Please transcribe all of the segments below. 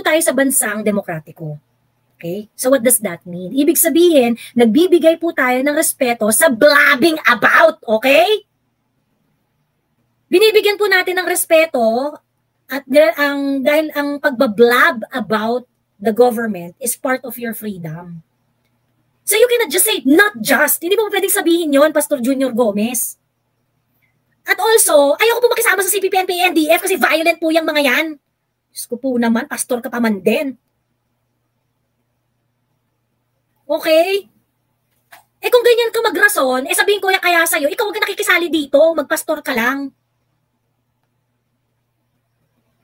tayo sa bansang demokratiko. Okay? So what does that mean? Ibig sabihin, nagbibigay po tayo ng respeto sa blabbing about, okay? Binibigyan po natin ng respeto at dahil ang pagbablab about the government is part of your freedom. So you cannot just say, not just. Hindi mo pwedeng sabihin yon, Pastor Junior Gomez. At also, ayoko po makisama sa CPP, NDF kasi violent po yung mga yan. Diyos ko po naman, pastor ka pa man din. Okay? Eh kung ganyan ka magrason, eh sabihin ko kaya sa'yo, ikaw huwag ka nakikisali dito, magpastor ka lang.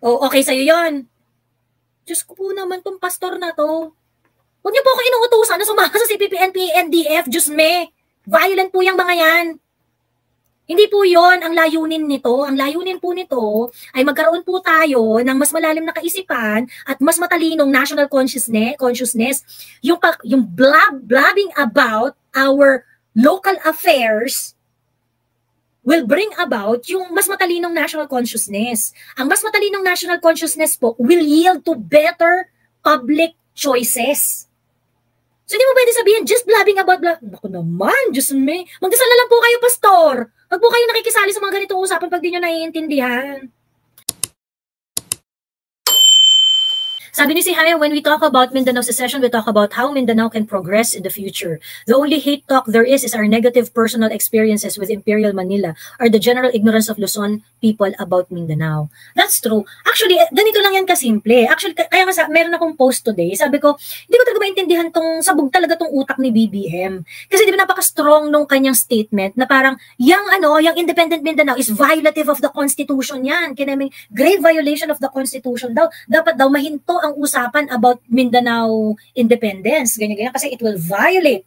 O okay sa'yo yon. Diyos ko po naman tong pastor na to. Huwag niyo po ako inuutusan na sumama sa CPP, NDF, Diyos me. Violent po yung mga yan. Hindi po yon ang layunin nito. Ang layunin po nito ay magkaroon po tayo ng mas malalim na kaisipan at mas matalinong national consciousness. Yung blabbing about our local affairs will bring about yung mas matalinong national consciousness. Ang mas matalinong national consciousness po will yield to better public choices. So hindi mo pwede sabihin, just blabbing about Naku naman, Diyos me. Magdasal na lang po kayo, pastor. Huwag po kayo nakikisali sa mga ganitong usapan pag di nyo naiintindihan. Sabi ni si Haya, when we talk about Mindanao secession, we talk about how Mindanao can progress in the future. The only hate talk there is our negative personal experiences with Imperial Manila or the general ignorance of Luzon people about Mindanao. That's true. Actually, ganito lang yan kasimple. Actually, kaya nga meron akong post today. Sabi ko, hindi ko talaga maintindihan tong sabog talaga tong utak ni BBM. Kasi di ba napaka-strong nung kanyang statement na parang, yung independent Mindanao is violative of the Constitution yan. Kinaming grave violation of the Constitution daw. Dapat daw mahinto ang usapan about Mindanao independence, ganyan-ganyan, kasi it will violate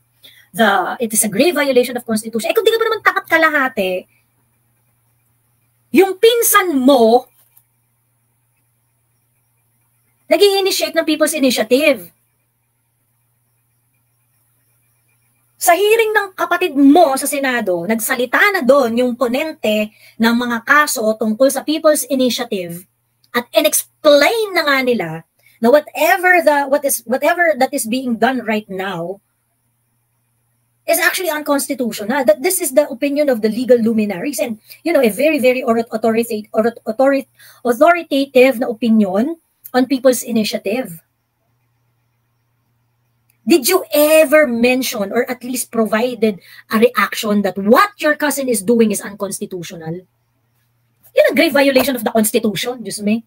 it is a grave violation of Constitution. Eh kung di ka pa naman takat kalahati, yung pinsan mo, nag-i-initiate ng People's Initiative. Sa hearing ng kapatid mo sa Senado, nagsalita na doon yung ponente ng mga kaso tungkol sa People's Initiative at in-explain na nga nila na whatever that is being done right now is actually unconstitutional. That this is the opinion of the legal luminaries and a very very authoritative na opinion on People's Initiative. Did you ever mention or at least provided a reaction that what your cousin is doing is unconstitutional? Yun ang grave violation of the Constitution, Diyos me.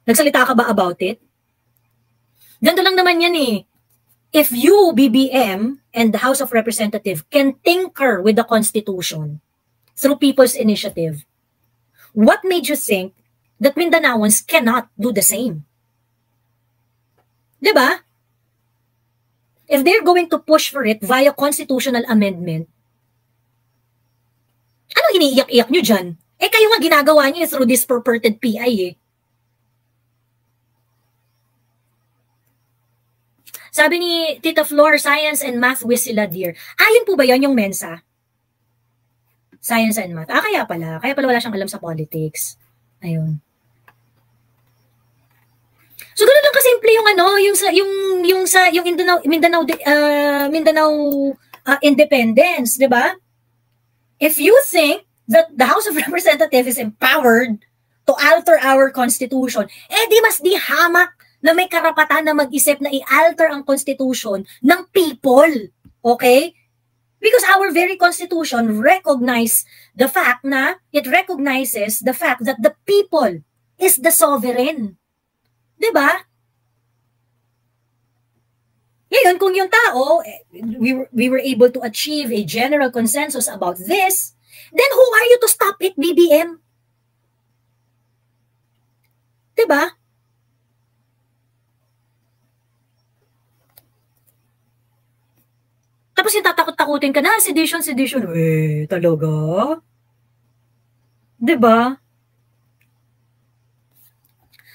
Nagsalita ka ba about it? Ganito lang naman yan eh. If you, BBM, and the House of Representatives can tinker with the Constitution through People's Initiative, what made you think that Mindanaoans cannot do the same? Diba? If they're going to push for it via constitutional amendment, anong iniiyak-iyak nyo dyan? Eh kayo nga ginagawa nyo through this purported PI eh. Sabi ni Tita Flor, Science and Math with sila dear. Ayun po ba yan yung Mensa? Science and Math. Kaya pala. Kaya pala wala siyang alam sa politics. Ayun. So ganoon lang kasimple yung Mindanao independence, 'di ba? If you think that the House of Representatives is empowered to alter our constitution, di mas di hamak na may karapatan na mag-isip na i-alter ang constitution ng people. Okay? Because our very constitution recognizes the fact that the people is the sovereign. Diba? Ngayon, kung yung tao, we were able to achieve a general consensus about this, then who are you to stop it, BBM? Diba? Tapos yung tatakot-takutin ka na, sedition. Talaga? Diba?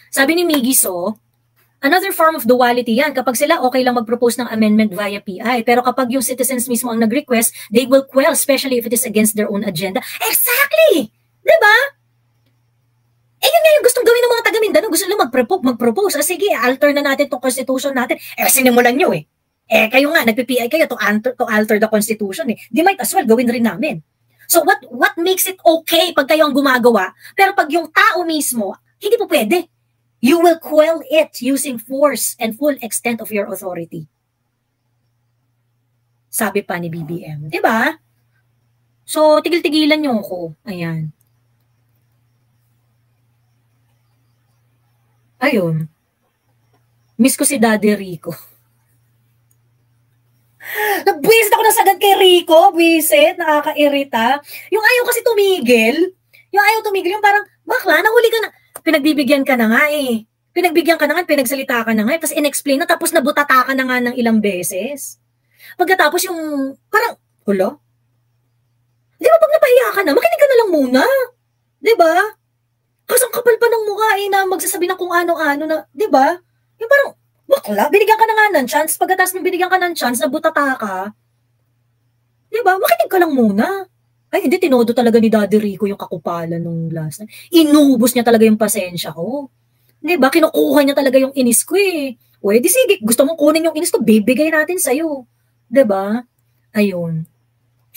Sabi ni Migiso, another form of duality yan. Kapag sila okay lang mag-propose ng amendment via PI. Pero kapag yung citizens mismo ang nag-request, they will quell, especially if it is against their own agenda. Exactly! Diba? yun nga yung gustong gawin ng mga taga Mindanao. Gusto nila mag-propose. Sige, alter na natin tong constitution natin. Sinimulan nyo eh. Kayo nga, nagpi-PI kayo to alter the constitution eh. Di might as well gawin rin namin. So what makes it okay pag kayo ang gumagawa, pero pag yung tao mismo, hindi po pwede. You will quell it using force and full extent of your authority. Sabi pa ni BBM. Diba? So, tigil-tigilan niyo ako. Ayan. Ayun. Miss ko si Daddy Rico. Nagbuwisit ako ng sagad kay Rico, buwisit, nakakairita. Yung ayaw kasi tumigil, yung parang, bakla, nahuli ka na. Pinagbibigyan ka na nga eh. Pinagbigyan ka na nga, pinagsalita ka na nga, tapos in-explain na, tapos nabutata ka na nga ng ilang beses. Pagkatapos yung, parang, hulo? Di ba pag napahiya ka na, makinig ka na lang muna. Di ba? Kasi ang kapal pa ng mukha eh, na magsasabi na kung ano-ano na, di ba? Yung parang, bakla, binigyan ka na nga ng chance. Pagkatapos nung binigyan ka ng chance, nabutata ka. Diba? Makinig ka lang muna. Ay, hindi, tinodo talaga ni Daddy Rico yung kakupalan nung last night. Inubos niya talaga yung pasensya ko. Diba? Kinukuha niya talaga yung inis ko eh. O, di sige, gusto mong kunin yung inis ko, bibigay natin sa'yo. Diba? Ayun.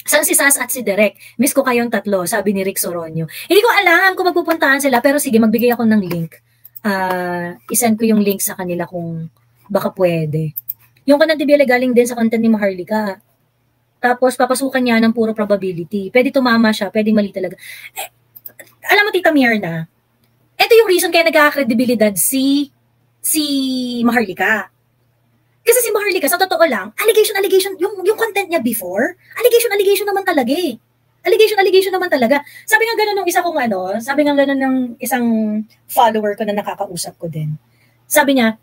San si Sas at si Derek? Miss ko kayong tatlo, sabi ni Rick Soronio. Hindi ko alam kung magpupuntahan sila, pero sige, magbigay ako ng link. Isend ko yung link sa kanila kung baka pwede. Yung Content TV galing din sa content ni Maharlika. Tapos papasukan niya ng puro probability. Pwede tumama siya, pwedeng mali talaga. Alam mo, Tita Myrna, ito yung reason kaya nagkaka-credibilidad si Maharlika. Kasi si Maharlika, sa totoo lang, allegation, yung content niya before, allegation naman talaga eh. Allegation naman talaga. Sabi nga ganun ng isa kong sabi nga ganun ng isang follower ko na nakakausap ko din. Sabi niya,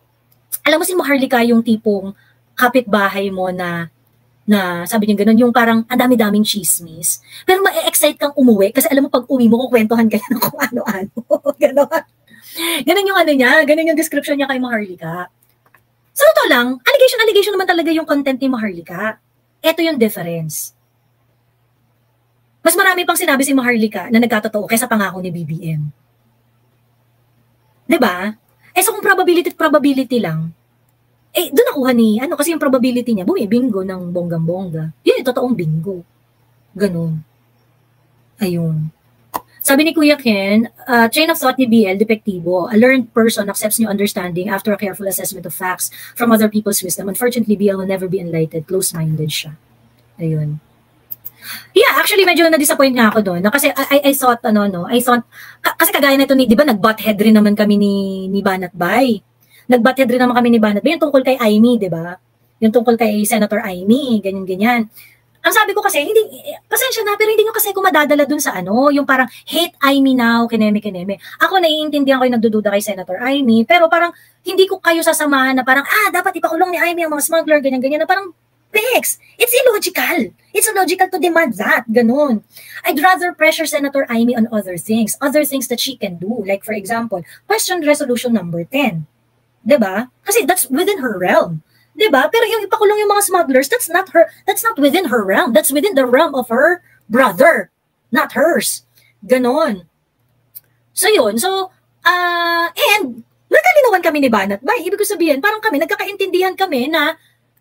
alam mo si Maharlika yung tipong kapitbahay mo na sabi niya ganun, yung parang ang dami-daming chismis. Pero ma-excite kang umuwi kasi alam mo pag uwi mo, kukwentuhan ka ng kung ano-ano. Ganon. Ganun yung niya, ganun yung description niya kay Maharlika. Sa totoo lang, allegation naman talaga yung content ni Maharlika. Ito yung difference. Mas marami pang sinabi si Maharlika na nagkatotoo kaysa pangako ni BBM. Diba? So kung probability lang, doon nakuha ni, kasi yung probability niya, bumibingo ng bonggang-bongga. Yun yung totoong bingo. Ganun. Ayun. Sabi ni Kuya Ken, train of thought ni BL, depektibo. A learned person accepts new understanding after a careful assessment of facts from other people's wisdom. Unfortunately, BL will never be enlightened. Close-minded siya. Ayun. Yeah, actually medyo na-disappoint nga ako doon. Kasi I thought kasi kagaya nito ni, 'di ba, nag-butt-head rin naman kami ni Banat Bay. Nag-butt-head rin naman kami ni Banat Bay yung tungkol kay Amy, 'di ba? Yung tungkol kay Senator Amy, ganyan. Ang sabi ko kasi, pasensya na, pero hindi nyo kasi ako madadala dun sa yung parang hate Amy now, kineme. Ako naiintindihan ko yung nagdududa kay Senator Amy, pero parang hindi ko kayo sasamahan na parang, dapat ipakulong ni Amy ang mga smuggler, ganyan, na parang, Bex, it's illogical. It's illogical to demand that. Ganun. I'd rather pressure Senator Amy on other things that she can do. Like, for example, question resolution number 10. Diba? Kasi that's within her realm. Diba? Pero yung ipakulong yung mga smugglers, that's not within her realm. That's within the realm of her brother. Not hers. Ganon. So, yun. So, and, nagkalinawan kami ni Banat Bay. Ibig ko sabihin, parang kami, nagkakaintindihan kami na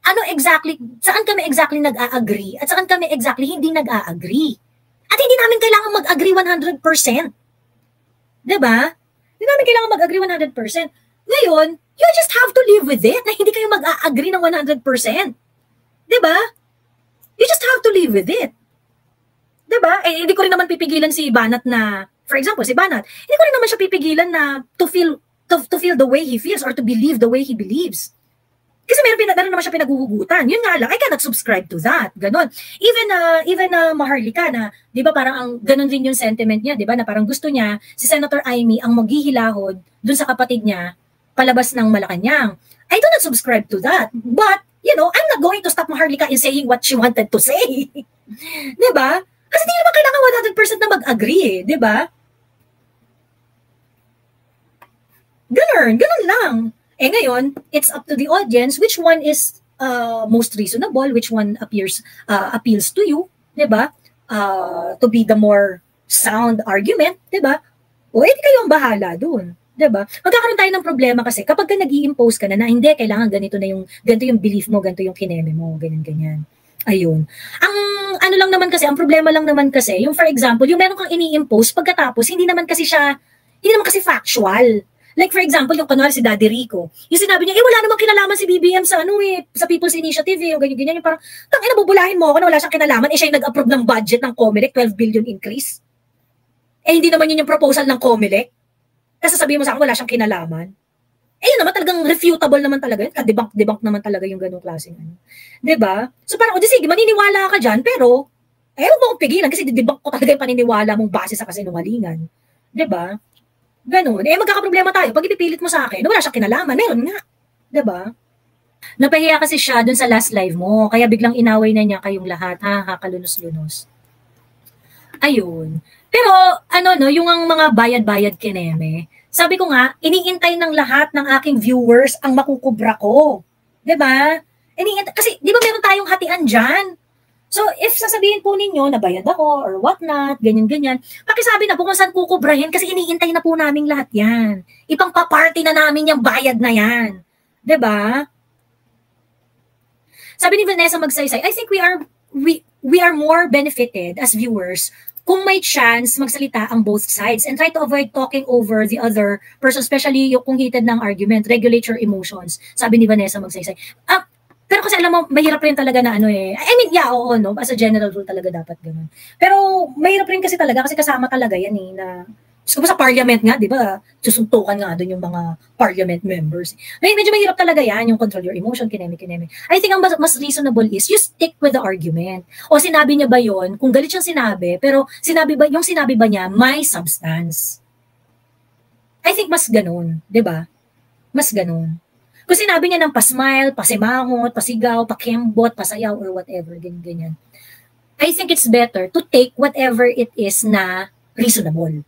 saan kami exactly nag-a-agree at saan kami exactly hindi nag-a-agree. At hindi namin kailangan mag-agree 100%. Diba? Hindi namin kailangan mag-agree 100%. Ngayon, you just have to live with it na hindi kayo mag-a-agree ng 100%. Diba? You just have to live with it. Diba? Hindi ko rin naman pipigilan si Banat na, for example, si Banat, hindi ko rin naman siya pipigilan na to feel the way he feels or to believe the way he believes. Kasi meron naman siya pinaguhugutan. Yun nga lang, I cannot subscribe to that. Ganon. Even Maharlika na, di ba parang ganon rin yung sentiment niya, di ba, na parang gusto niya, si Senator Amy ang maghihilahod dun sa kapatid niya, palabas ng Malacanang. I do not subscribe to that. But, I'm not going to stop Maharlika in saying what she wanted to say. Di ba? Kasi di naman kailangan 100% na mag-agree, di ba? Ganon lang. Ngayon, it's up to the audience which one is most reasonable, which one appeals to you, 'di ba? To be the more sound argument, 'di ba? O, edi kayo ang bahala dun. Diba? Magkakaroon tayo ng problema kasi kapag ka nag-i-impose ka na hindi, kailangan ganito yung belief mo, ganito yung kineme mo, ganyan. Ayun. Ang ano lang naman kasi, ang problema lang naman kasi, yung for example, yung meron kang ini-impose, pagkatapos, hindi naman kasi factual. Like for example, yung kunwari si Daddy Rico, yung sinabi niya, wala namang kinalaman si BBM sa sa People's Initiative, yung ganyan, yung parang, tangina, bubulahin mo ako na wala siyang kinalaman, siya yung nag-approve ng budget ng COMELEC, 12 billion increase. Hindi naman yun yung proposal ng COMELEC. Kasi sabihin mo sa akin, wala siyang kinalaman. Yun naman, talagang refutable naman talaga yun. Debunk naman talaga yung ganung klaseng ano. Diba? So parang, sige, maniniwala ka dyan, pero, huwag mo akong pigilan kasi didebunk ko talaga yung paniniwala mong base sa kasinungalingan. Diba? Ganun. Magkakaproblema tayo. Pag ipipilit mo sa akin, wala siyang kinalaman, meron nga. Diba? Napahiya kasi siya dun sa last live mo, kaya biglang inaway na niya kayong lahat, kalunos-lunos. Ayun. Pero, yung ang mga bayad-bayad kineme, sabi ko nga, iniintay ng lahat ng aking viewers ang makukubra ko. Diba? Kasi, di ba meron tayong hatian dyan? So, if sasabihin po ninyo na bayad ako or whatnot, ganyan-ganyan, pakisabi na po kung saan kukubrahin kasi iniintay na po namin lahat yan. Ipang paparty na namin yung bayad na yan. Diba? Sabi ni Vanessa Magsaysay, I think we are more benefited as viewers kung may chance magsalita ang both sides and try to avoid talking over the other person, especially yung kung heated ng argument, regulate your emotions, sabi ni Vanessa Magsaysay. Pero kasi alam mo, mahirap rin talaga na oo, no? As a general rule talaga dapat ganun. Pero mahirap rin kasi talaga kasi kasama talaga yan na sa parliament nga, di ba? Susuntukan nga doon yung mga parliament members. Medyo mahirap talaga yan, yung control your emotion, kineme. I think ang mas reasonable is you stick with the argument. O sinabi niya ba yon? Kung galit siyang sinabi, pero yung sinabi ba niya may substance? I think mas ganun, di ba? Mas ganun. Kung sinabi niya ng pasmile, pasimangot, pasigaw, pakembot, pasayaw, or whatever, ganyan. I think it's better to take whatever it is na reasonable.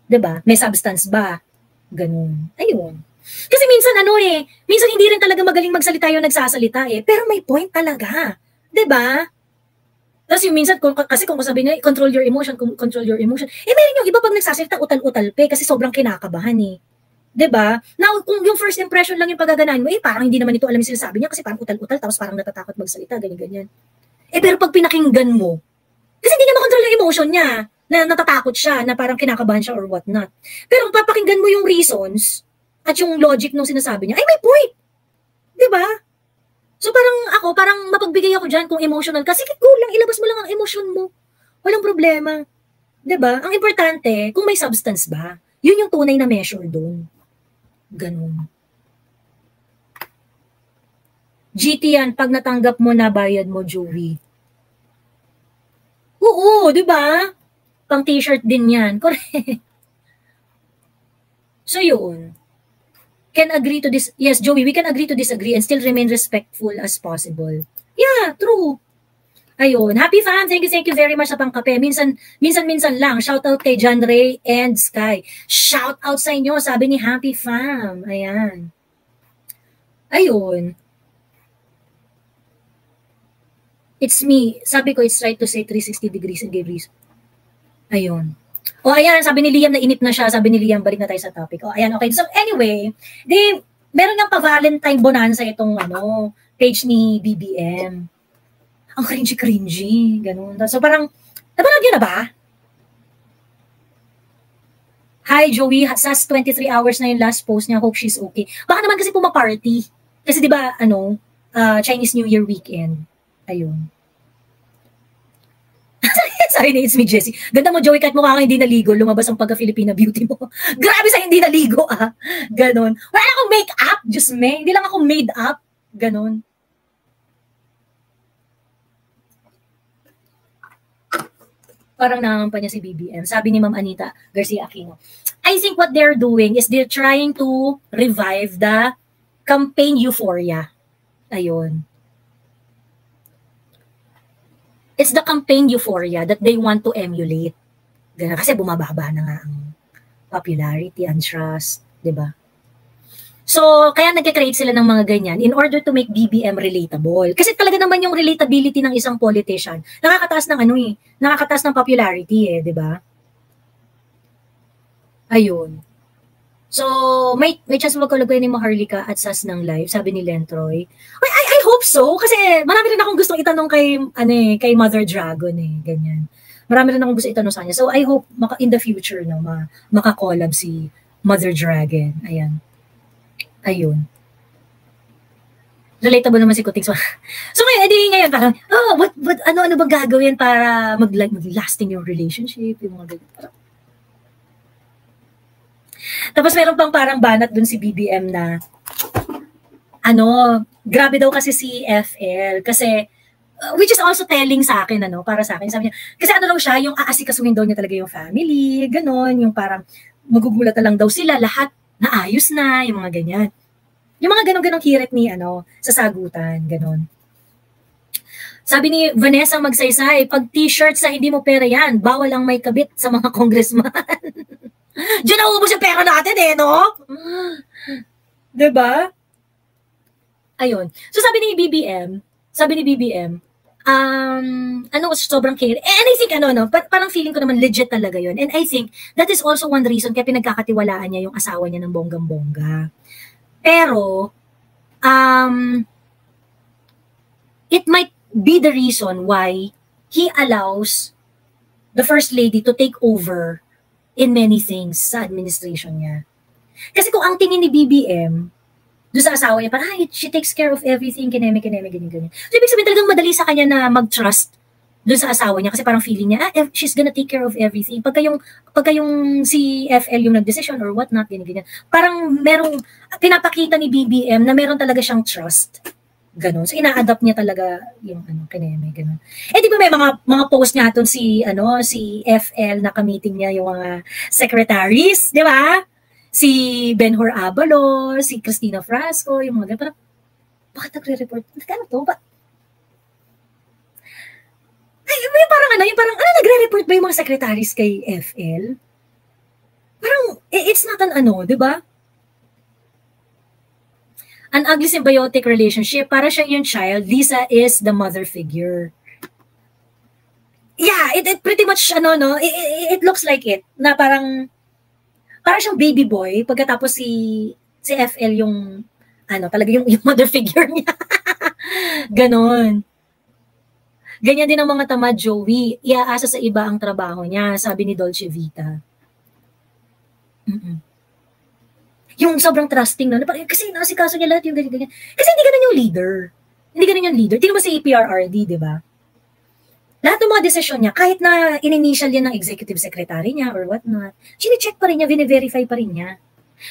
Diba? May substance ba? Ganun. Ayun. Kasi minsan minsan hindi rin talaga magaling magsalita yung nagsasalita pero may point talaga. Diba? Tapos yung minsan, kasi kung sabi niya, control your emotion, meron yung iba pag nagsasalita, utal-utal kasi sobrang kinakabahan Diba? Now, kung yung first impression lang yung pagaganahan mo, parang hindi naman ito alam yung sinasabi niya kasi parang utal-utal, tapos parang natatakot magsalita, ganyan-ganyan. Pero pag pinakinggan mo, kasi hindi niya makontrol yung emotion niya, na natatakot siya, na parang kinakabahan siya or whatnot. Pero kung papakinggan mo yung reasons at yung logic nung sinasabi niya, may point. Diba? So parang mapagbigay ako dyan kung emotional ka. Sige, go lang, ilabas mo lang ang emotion mo. Walang problema. Diba? Ang importante, kung may substance ba, yun yung tunay na measure doon. Ganun. GT yan, pag natanggap mo na bayad mo, Joey. Oo, diba? Pang t-shirt din yan. Correct. So yun. Can agree to this. Yes, Joey, we can agree to disagree and still remain respectful as possible. Yeah, true. Ayun. Happy fam, thank you very much sa pangkape. Minsan lang. Shout out kay John Ray and Sky. Shout out sa inyo, sabi ni Happy fam. Ayan. Ayun. It's me. Sabi ko, it's right to say 360 degrees and give reason. Ayun. O ayan, sabi ni Liam na inip na siya. Sabi ni Liam, balik na tayo sa topic. O ayan, okay. So anyway, meron niyang pa-Valentine bonanza itong page ni BBM. Ang cringy, ganun. So parang, napanood niyo na ba? Hi Joey, SAS 23 hours na yung last post niya. Hope she's okay. Baka naman kasi pumaparty. Kasi di ba Chinese New Year weekend. Ayun. Sorry na, it's me, Jessie. Ganda mo, Joey, kahit mukha kang hindi naligo, lumabas ang pagka-Filipina beauty mo. Grabe sa hindi naligo, Ganon. Wala akong make-up, just me. Hindi lang ako made up. Ganon. Parang nangangampa niya si BBM. Sabi ni Ma'am Anita Garcia Aquino. I think what they're doing is they're trying to revive the campaign euphoria. Ayun. It's the campaign euphoria that they want to emulate. Ganun, kasi bumababa na nga ang popularity and trust, di ba? So, kaya nag-create sila ng mga ganyan in order to make BBM relatable. Kasi talaga naman yung relatability ng isang politician, nakakataas ng nakakataas ng popularity di ba? Ayun. So, may chance magkalaguan ni Maharlika at Sas ng live, sabi ni Lentroy. I hope so, kasi marami rin akong gustong itanong kay Mother Dragon ganyan. Marami rin akong gusto itanong sa kanya. So, I hope in the future, no, makakollab si Mother Dragon. Ayan. Ayun. Relatable naman si Kuting. So ngayon parang, ano bang gagawin para mag-lasting yung relationship, yung mga ganyan. Tapos meron pang parang banat dun si BBM na, grabe daw kasi si FL, kasi, which is also telling sa akin, para sa akin, sabi niya, kasi raw siya, yung aasikasuhin daw niya talaga yung family, ganon, yung parang, magugulat na lang daw sila, lahat, naayos na, yung mga ganyan. Yung mga ganon-ganong hirit ni, sa sagutan, ganon. Sabi ni Vanessa Magsaysay, pag t-shirt sa hindi mo pera yan, bawal ang may kabit sa mga congressman. Diyan naubos yung pera natin no? Diba? Ayun. So sabi ni BBM, sobrang care. And I think, parang feeling ko naman legit talaga yun. And I think, that is also one reason kaya pinagkakatiwalaan niya yung asawa niya ng bonggang-bongga. Pero, it might be the reason why he allows the First Lady to take over in many things sa administration niya. Kasi kung ang tingin ni BBM, doon sa asawa niya, parang, she takes care of everything, kineme, ganyan. So, ibig sabihin talagang madali sa kanya na mag-trust doon sa asawa niya kasi parang feeling niya, she's gonna take care of everything. Pagka yung si FL yung nag-decision or what not, ganyan. Parang pinapakita ni BBM na meron talaga siyang trust. Ganon. So, ina-adapt niya talaga yung kineme, ganon. Eh, di ba may mga post niya atong si FL na ka-meeting niya yung mga secretaries, di ba? Si Benhur Abalos, si Cristina Frasco, yung mga parang, bakit nagre-report? Ano to? Yung parang, nagre-report ba yung mga secretaries kay FL? Parang, it's not an di ba? An ugly symbiotic relationship, para siya yung child, Lisa is the mother figure. Yeah, it pretty much, it looks like it, na parang siyang baby boy, pagkatapos si FL yung, talaga yung mother figure niya. Ganon. Ganyan din ang mga tamad, Joey. Iaasa sa iba ang trabaho niya, sabi ni Dolce Vita. Yung sobrang trusting, kasi nasikaso niya lahat yung ganyan. Kasi hindi ganun yung leader. Tingnan mo si PRRD, di ba? Lahat ng mga desisyon niya, kahit na in-initial yan ng executive secretary niya or what not, sine-check pa rin niya, vine-verify pa rin niya.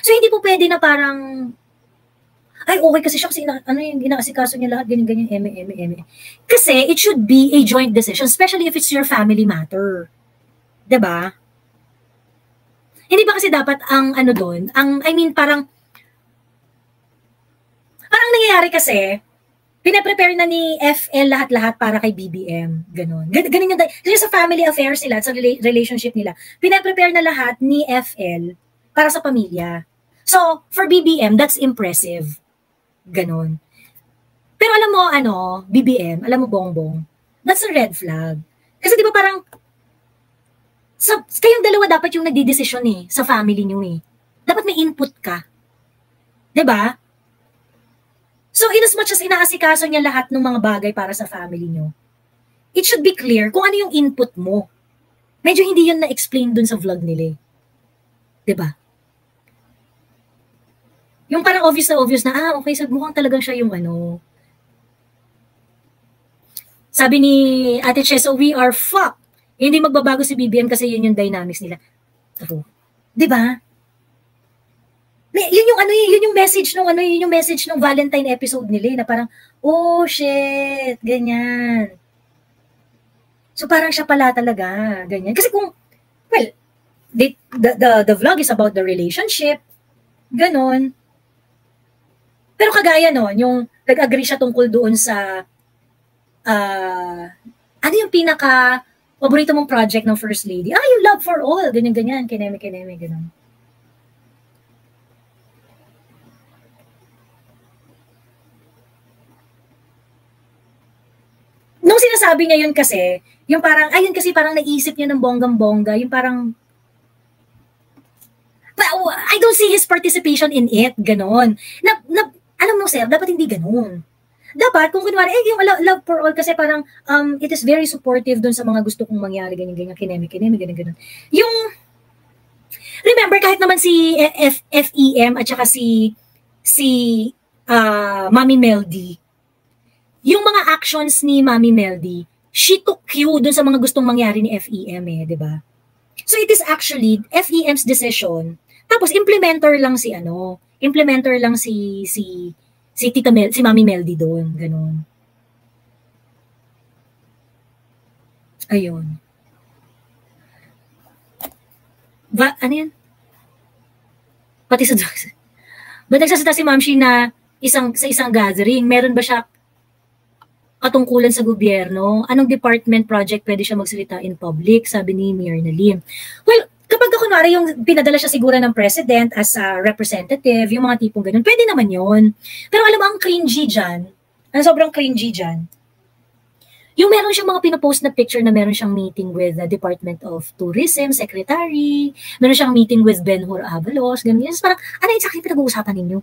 So, hindi po pwede na parang, ay, okay kasi siya, kasi yung inaasikaso niya lahat, ganyan, eme. Kasi, it should be a joint decision, especially if it's your family matter. Diba? Hindi ba kasi dapat ang doon, parang nangyayari kasi, pinaprepare na ni FL lahat-lahat para kay BBM. Ganon. Ganun yung, kasi sa family affairs nila, sa relationship nila, pinaprepare na lahat ni FL para sa pamilya. So, for BBM, that's impressive. Ganon. Pero alam mo, BBM, alam mo, Bongbong, that's a red flag. Kasi di ba parang, kayong dalawa dapat yung nagdidesisyon sa family nyo Dapat may input ka. Diba? So, in as much as inaasikaso niya lahat ng mga bagay para sa family nyo, it should be clear kung ano yung input mo. Medyo hindi yun na-explain dun sa vlog nila. Diba? Yung parang obvious na, okay, so mukhang talagang siya yung Sabi ni Ate Che, so we are fucked. Hindi magbabago si BBM kasi yun yung dynamics nila. Diba? Yun yung message ng Valentine episode nila na parang, oh shit, ganyan. So parang siya pala talaga, ganyan. Kasi kung, well, the vlog is about the relationship, ganon. Pero kagaya yung nag-agree siya tungkol doon sa, ano yung paborito mong project ng First Lady? Yung Love for All, ganyan, kineme, ganon. Nung sinasabi niya yun kasi, yung parang, ayun kasi parang naisip niya ng bonggang-bongga, yung parang, see his participation in it, ganon. Alam mo sir, dapat hindi ganon. Dapat, kung kunwari, yung love for all kasi parang, it is very supportive dun sa mga gusto kong mangyari, ganyan, kinemi, ganyan. Yung, remember, kahit naman si FEM at saka si Mami Meldy, yung mga actions ni Mami Meldy, she took cue dun sa mga gustong mangyari ni FEM di ba? So it is actually FEM's decision. Tapos implementer lang si Tita Mel, si Mami Meldy doon, ganun. Ayun. Ano yan? Pati sa ba nagsasalita si Ma'am Shi na sa isang gathering, meron ba siya katungkulan sa gobyerno? Anong department project pwede siya magsalita in public? Sabi ni Mayor Nalim. Well, kapag kunwari yung pinadala siya siguro ng president as a representative, yung mga tipong ganun, pwede naman yun. Pero alam mo, ang cringy dyan, sobrang cringy dyan, yung meron siyang mga pinopost na picture na meron siyang meeting with the Department of Tourism, Secretary, meron siyang meeting with Ben-Hur Avalos, ganun. Parang, ano yung sa akin pinag-uusapan ninyo?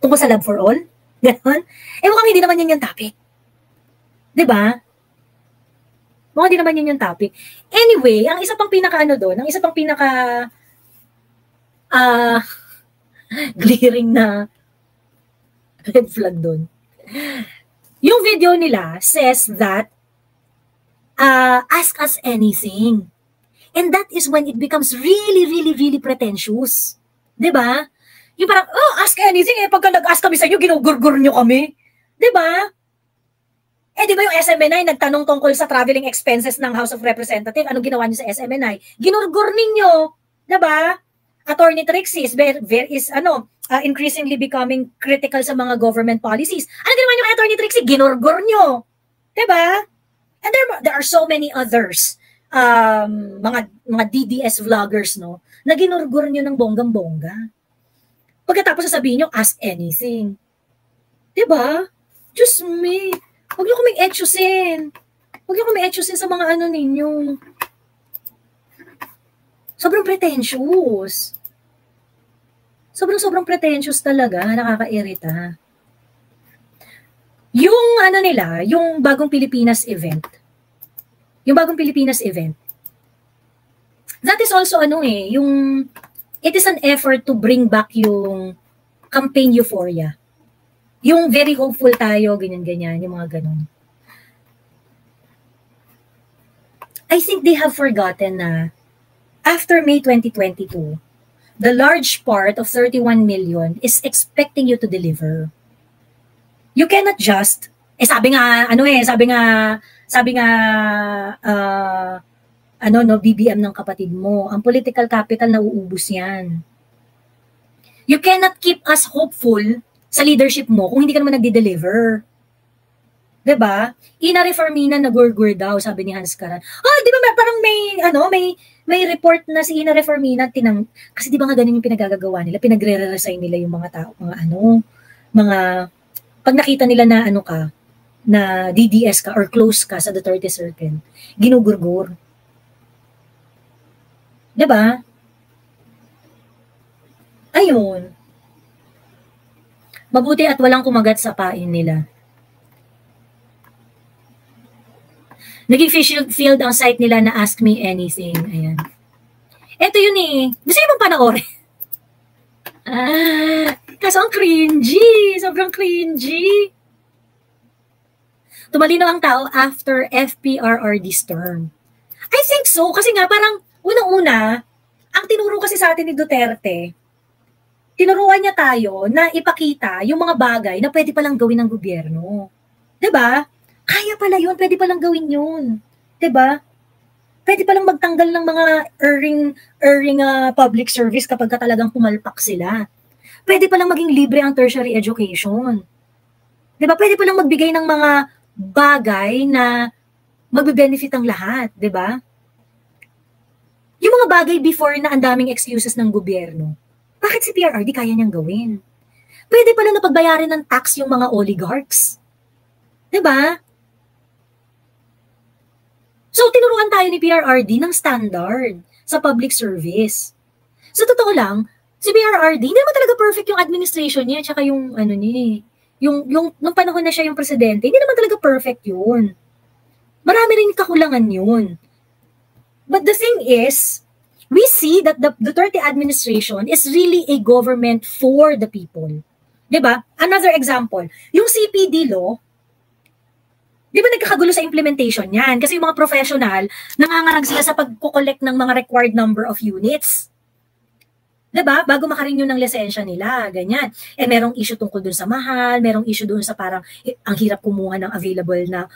Tungkol sa love for all? Ganun? Mukhang hindi naman yan yung topic. Diba? Mukhang hindi naman yun yung topic. Anyway, ang isa pang pinaka glaring na red flag doon. Yung video nila says that ask us anything. And that is when it becomes really, really, really pretentious. Diba? Yung parang, ask anything. Pagka nag-ask kami sa inyo, ginugurgur nyo kami. Diba? Di ba yung SMNI nagtanong tungkol sa traveling expenses ng House of Representatives? Anong ginawa niyo sa SMNI? Ginurgur ninyo. Diba? Attorney Trixie is increasingly becoming critical sa mga government policies. Ano ginawa niyo kay Attorney Trixie? Ginurgur nyo. Diba? And there are so many others, mga DDS vloggers, no, na ginurgur nyo ng bonggang-bongga. Pagkatapos sasabihin nyo, ask anything. Diba? Diyos me. Huwag niyo kaming etchusin. Huwag niyo kaming etchusin sa mga ano ninyo. Sobrang pretentious. Sobrang pretentious talaga. Nakakairita. Yung ano nila, yung Bagong Pilipinas event. That is also it is an effort to bring back yung campaign euphoria. Yung very hopeful tayo, ganyan-ganyan, yung mga ganun. I think they have forgotten na after May 2022, the large part of 31 million is expecting you to deliver. You cannot just, sabi nga, BBM ng kapatid mo, ang political capital nauubos yan. You cannot keep us hopeful sa leadership mo kung hindi ka naman nagde-deliver. Diba? Ina Reformina nagurgur daw, sabi ni Hans Karan. Di ba parang may report na si Ina Reformina kasi di ba nga ganun yung pinagagagawa nila, pinagre-resign nila yung mga tao, pag nakita nila na na DDS ka or close ka sa Duterte Circle, ginugurgur. Diba? Ayun. Mabuti at walang kumagat sa pain nila. Naging field ang site nila na Ask Me Anything. Ayan. Ito yun Gusto nyo bang panoorin? Kaso ang cringy. Sobrang cringy. Tumalino ang tao after FPRRD's term. I think so. Kasi nga parang unang-una, ang tinuro kasi sa atin ni Duterte, tinuruan niya tayo na ipakita yung mga bagay na pwede palang gawin ng gobyerno. Diba? Kaya pala yun, pwede palang gawin yun. Diba? Pwede palang magtanggal ng mga earning public service kapag talagang pumalpak sila. Pwede palang maging libre ang tertiary education. Diba? Pwede palang magbigay ng mga bagay na magbe-benefit ang lahat. Diba? Yung mga bagay before na ang daming excuses ng gobyerno, bakit si PRRD kaya niyang gawin? Pwede pala na pagbayarin ng tax yung mga oligarchs. Diba? So, tinuruan tayo ni PRRD ng standard sa public service. Sa totoo lang, Si PRRD, hindi naman talaga perfect yung administration niya, tsaka yung ano niya, nung panahon na siya yung presidente, hindi naman talaga perfect yun. Marami rin kakulangan yun. But the thing is, we see that the Duterte administration is really a government for the people. Diba? Another example, yung CPD law, di ba nagkakagulo sa implementation yan? Kasi yung mga professional, nangangarag sila sa pagkukolekt ng mga required number of units. Diba? Bago makarenew ng lisensya nila, ganyan. Eh, merong issue tungkol dun sa mahal, merong issue dun sa parang ang hirap kumuha ng available na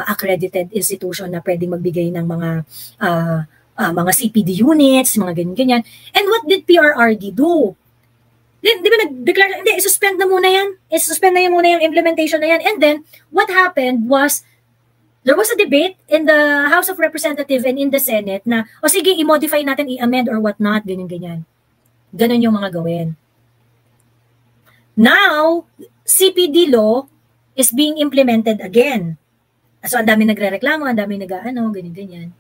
accredited institution na pwedeng magbigay ng mga CPD units, mga ganyan-ganyan. And what did PRRD do? Di ba nag-declare, hindi, isuspend na muna yan. Isuspend na yan muna yung implementation na yan. And then, what happened was, there was a debate in the House of Representatives and in the Senate na, o sige, i-modify natin, i-amend or whatnot, ganyan-ganyan. Ganon yung mga gawin. Now, CPD law is being implemented again. So, ang dami nagre-reklamo, ang dami nag-ano, ganyan-ganyan.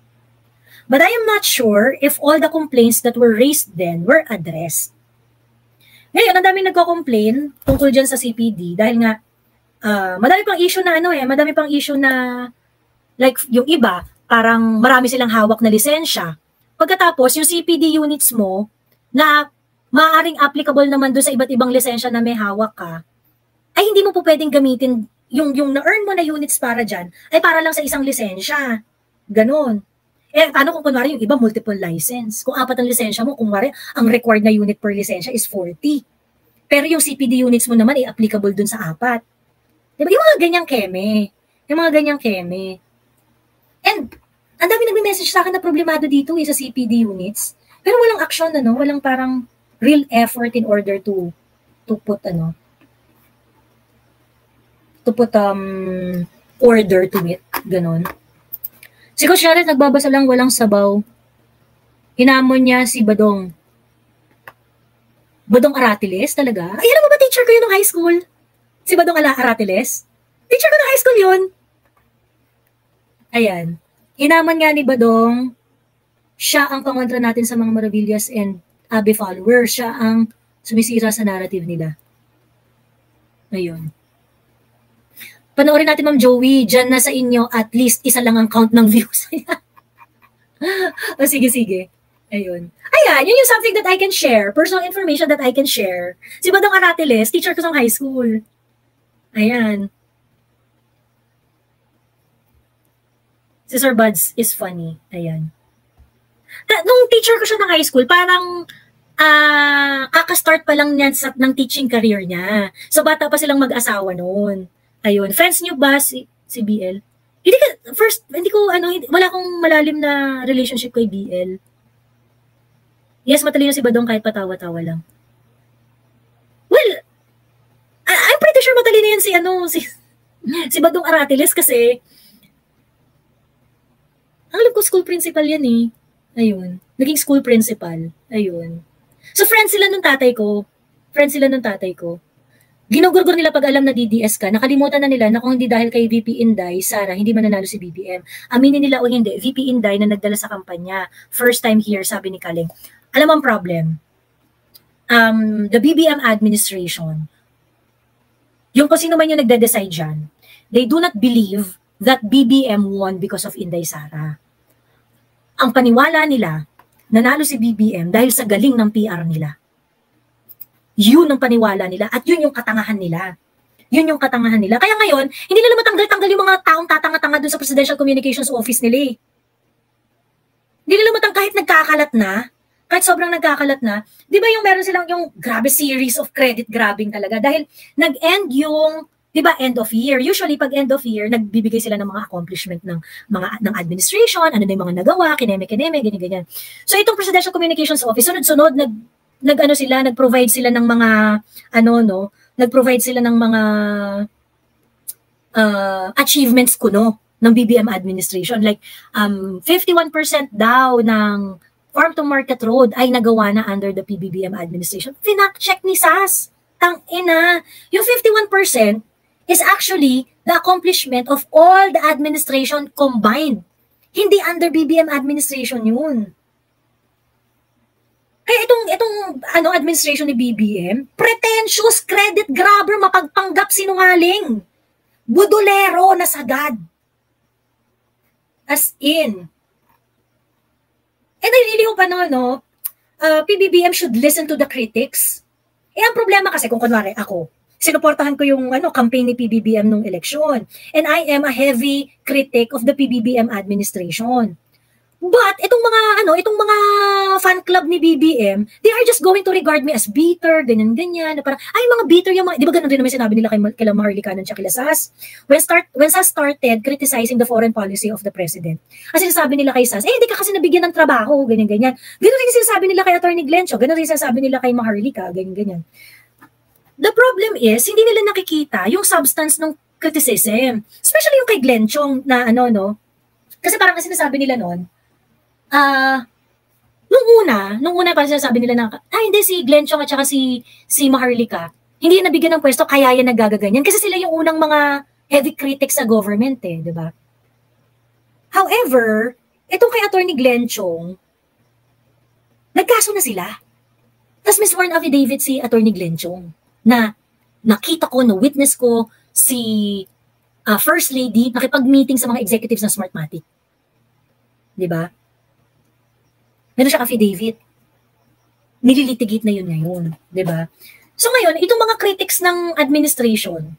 But I am not sure if all the complaints that were raised then were addressed. Ngayon, ang dami nagko-complain tungkol dyan sa CPD dahil nga, madami pang issue na madami pang issue na, like, yung iba, parang marami silang hawak na lisensya. Pagkatapos, yung CPD units mo, na maaaring applicable naman doon sa iba't ibang lisensya na may hawak ka, ay hindi mo po pwedeng gamitin yung na-earn mo na units para dyan, ay para lang sa isang lisensya. Ganon. Eh, paano kung kunwari yung iba multiple license? Kung 4 ang lisensya mo, kunwari, ang required na unit per lisensya is 40. Pero yung CPD units mo naman ay applicable dun sa 4. Diba? Yung mga ganyang keme. And, ang dami nagme-message sa akin na problemado dito sa CPD units. Pero walang action, walang parang real effort in order to put order to it, ganon. Si Coach Jared nagbabasa lang walang sabaw. Hinamon niya si Badong Aratiles talaga. Ay, alam mo ba teacher ko yun ng high school? Si Badong Aratiles? Teacher ko ng high school yun. Ayan. Hinamon nga ni Badong, siya ang pangontra natin sa mga Maravillas and Abe followers. Siya ang sumisira sa narrative nila. Ayun. Panoorin natin, Ma'am Joey, dyan na sa inyo, at least isa lang ang count ng views. O sige. Ayun. Ayan, yun yung something that I can share. Personal information that I can share. Si Badong Aratiles, teacher ko sa high school. Ayan. Si Sir Buds is funny. Ayan. Nung teacher ko siya ng high school, parang kaka-start pa lang niyan ng teaching career niya. So, bata pa silang mag-asawa noon. Ayun. Friends niyo ba si BL? Wala akong malalim na relationship kay BL. Yes, matalino si Badong kahit patawa-tawa lang. Well, I'm pretty sure matalino yan si Badong Aratiles kasi alam ko school principal yan eh. Ayun. Naging school principal. Ayun. So, friends sila ng tatay ko. Ginugurgur nila pag alam na DDS ka. Nakalimutan na nila na kung hindi dahil kay VP Inday, Sara, hindi mananalo si BBM. Aminin nila o hindi, VP Inday na nagdala sa kampanya. First time here, sabi ni Kaling. Alam mo ang problem? The BBM administration, yung kung sino man yung nagde-decide dyan, they do not believe that BBM won because of Inday Sara. Ang paniwala nila, nanalo si BBM dahil sa galing ng PR nila. Yun ang paniwala nila at yun yung katangahan nila. Kaya ngayon, hindi nila matanggal-tanggal yung mga taong tatanga-tanga dun sa Presidential Communications Office nila eh. Hindi nila kahit nagkakalat na, kahit sobrang nagkakalat na, di ba yung meron silang yung grabe series of credit grabbing talaga dahil nag-end yung, di ba, end of year. Usually, pag end of year, nagbibigay sila ng mga accomplishment ng administration, ano na yung mga nagawa, kineme, ganyan. So, itong Presidential Communications Office, sunod-sunod, nag-provide sila ng mga, nag-provide sila ng mga achievements ng BBM administration. Like, 51% daw ng farm-to-market road ay nagawa na under the PBBM administration. Finak-check ni SAS. Tang-ina. Yung 51% is actually the accomplishment of all the administration combined. Hindi under BBM administration yun. Kaya itong administration ni BBM, pretentious, credit grabber, mapagpanggap, sinungaling. Budolero na sagad. As in. And I really hope PBBM should listen to the critics. Ang problema kasi kung kunwari ako, sinuportahan ko yung campaign ni PBBM nung eleksyon. And I am a heavy critic of the PBBM administration. But itong mga fan club ni BBM, they are just going to regard me as bitter, ganyan-ganyan. Parang, ay, mga bitter yung mga, di ba ganun din naman sinabi nila kay Maharlika at kila Sas? When Sas started criticizing the foreign policy of the president, ang sinasabi nila kay Sas, hindi ka kasi nabigyan ng trabaho, ganyan-ganyan. Ganun rin sinasabi nila kay Attorney Glencio, ganun rin sinasabi nila kay Maharlika, ganyan-ganyan. The problem is, hindi nila nakikita yung substance ng criticism. Especially yung kay Glencio na kasi parang sinasabi nila noon, nung una parang sinasabi nila na, hindi si Glencio at saka si Maharlika, hindi nabigyan ng pwesto, kaya yan nagagaganyan. Kasi sila yung unang mga heavy critics sa government di ba? However, itong kay Attorney Glencio, nagkaso na sila. Tapos may sworn affidavit si Attorney Glencio na nakita ko, witness ko si First Lady nakipag-meeting sa mga executives ng Smartmatic. Di ba? Meron siya affidavit. Nililitigate na yun ngayon. Diba? So ngayon, itong mga critics ng administration,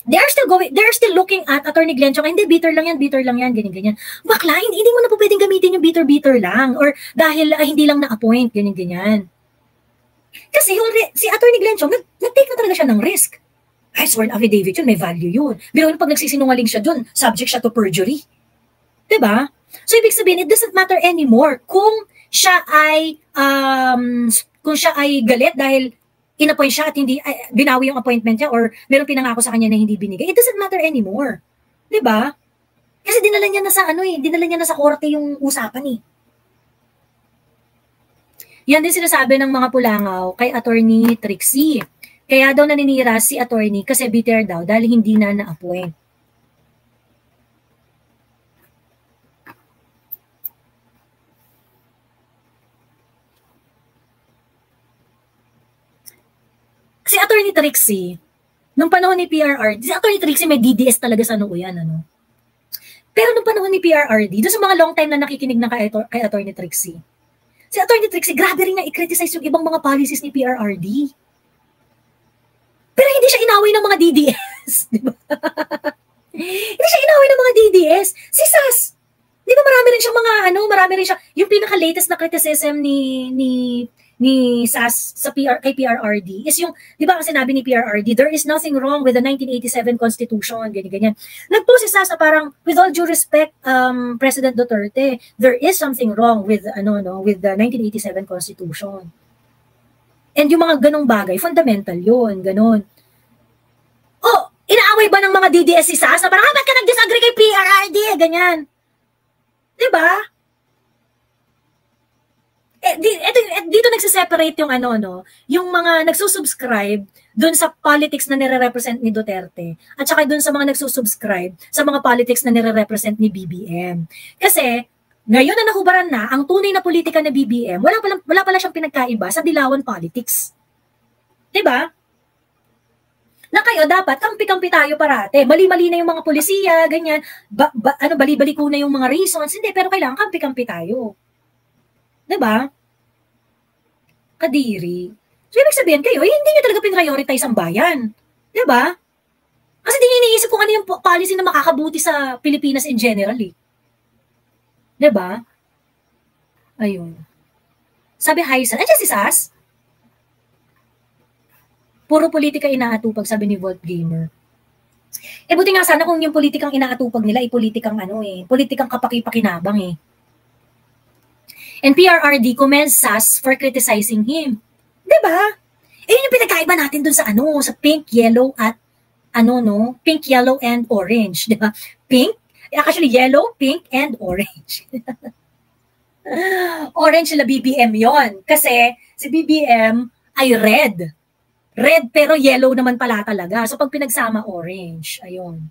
they're still looking at Attorney Glencio, hindi, bitter lang yan, ganyan-ganyan. Bakla, hindi mo na po pwedeng gamitin yung bitter lang, or dahil hindi lang na-appoint, ganyan-ganyan. Kasi si Attorney Glencio, nag-take na talaga siya ng risk. Ay, sworn affidavit yun, may value yun. Pero pag nagsisinungaling siya dun, subject siya to perjury. Diba? So, ibig sabihin, it doesn't matter anymore kung siya ay galit dahil in-appoint siya at hindi binawi yung appointment niya or meron pinangako sa kanya na hindi binigay. It doesn't matter anymore. 'Di ba? Kasi dinala niya na sa korte yung usapan . Yan din sinasabi ng mga pulangaw kay Attorney Trixie. Kaya daw naninira si attorney kasi bitter daw dahil hindi na na-appoint. Si Attorney Trixie, nung panahon ni PRRD, si Attorney Trixie may DDS talaga sa noo yan, Pero nung panahon ni PRRD, doon sa mga long time na nakikinig na kay Attorney Trixie, si Attorney Trixie, grabe rin na i-criticize yung ibang mga policies ni PRRD. Pero hindi siya inaway ng mga DDS, di ba? Hindi siya inaway ng mga DDS. Si Sas, di ba marami rin siya, yung pinaka-latest na criticism ni Sas kay PRRD is yung, di ba ang sinabi ni PRRD, there is nothing wrong with the 1987 Constitution, ganyan. Nagpost si Sas na parang, with all due respect, President Duterte, there is something wrong with the 1987 Constitution. And yung mga ganong bagay, fundamental yun, ganon. Oh, inaaway ba ng mga DDS si Sas na parang, ba't ka nag-disagree kay PRRD, ganyan. Di ba? Dito nagsiseparate yung yung mga nagsusubscribe dun sa politics na nire-represent ni Duterte at saka dun sa mga nagsusubscribe sa mga politics na nire-represent ni BBM. Kasi ngayon na nahubaran na ang tunay na politika ng BBM, wala pala siyang pinagkaiba sa dilawan politics. 'Di ba? Na kayo dapat kampi-kampi tayo parate. Mali-mali na yung mga polisiya, ganyan. Bali-bali ko na yung mga reasons. Hindi, pero kailangan kampi-kampi tayo. 'Di ba? Kadiri. So, ibig sabihin kayo, hindi nyo talaga pinrioritize ang bayan. 'Di ba? Kasi hindi nyo iniisip kung ano yung policy na makakabuti sa Pilipinas in general . 'Di ba? Ayun. Sabi Hysan, si Sas? Puro politika inaatupag, sabi ni Volt Gamer. Buti nga sana kung yung politikang inaatupag nila ay politikang kapaki-pakinabang . And PRRD commends Sas for criticizing him. Diba? Yun yung pinagkaiba natin dun sa sa pink, yellow, at pink, yellow, and orange. Diba? Pink, actually yellow, pink, and orange. Orange sila BBM yon. Kasi si BBM ay red. Red pero yellow naman pala talaga. So pag pinagsama, orange. Ayun.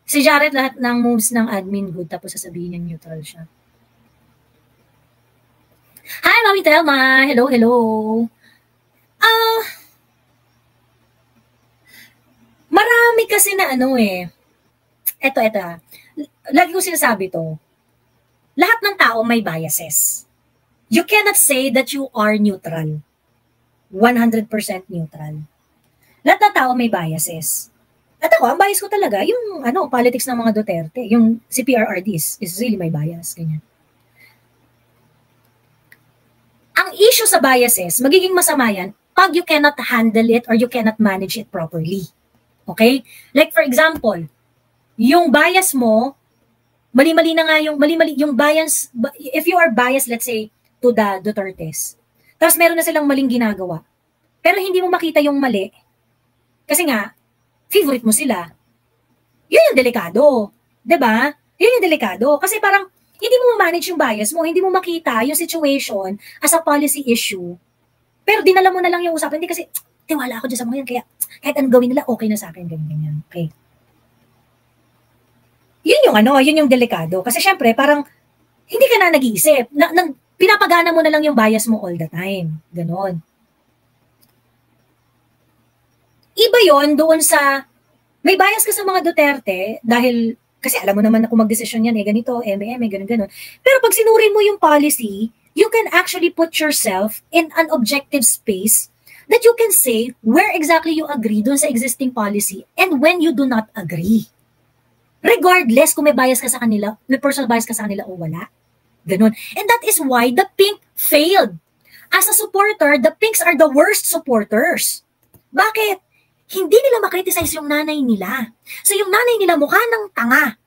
Si Jared, lahat ng moves ng admin good, tapos sasabihin niya neutral siya. Hi, Mami Telma! Hello, hello! Marami kasi na Eto. Lagi ko sinasabi to. Lahat ng tao may biases. You cannot say that you are neutral. 100% neutral. Lahat ng tao may biases. At ako, ang bias ko talaga, yung politics ng mga Duterte, yung si PRRDs is really my bias. Ganyan. Ang issue sa biases, magiging masama yan pag you cannot handle it or you cannot manage it properly. Okay? Like for example, yung bias mo, mali-mali na nga yung bias, if you are biased, let's say, to the Dutertes, tapos meron na silang maling ginagawa, pero hindi mo makita yung mali, kasi nga, favorite mo sila. Yun yung delikado. 'Di ba? Yun yung delikado. Kasi parang, hindi mo manage yung bias mo, hindi mo makita yung situation as a policy issue. Pero dinala mo na lang yung usapan. Hindi kasi, tiwala ako dyan sa mga yan, kaya kahit anong gawin nila, okay na sa akin, ganyan. Okay. Yun yung delikado. Kasi syempre, parang, hindi ka na nag-iisip. Pinapagana mo na lang yung bias mo all the time. Ganon. Iba yon doon sa, may bias ka sa mga Duterte, dahil, kasi alam mo naman na kung mag-desisyon yan, ganito, ganun. Pero pag sinurin mo yung policy, you can actually put yourself in an objective space that you can say where exactly you agree doon sa existing policy and when you do not agree. Regardless kung may bias ka sa kanila, may personal bias ka sa kanila o wala. Ganun. And that is why the Pink failed. As a supporter, the Pinks are the worst supporters. Bakit? Hindi nila makriticize yung nanay nila. So yung nanay nila mukha ng tanga.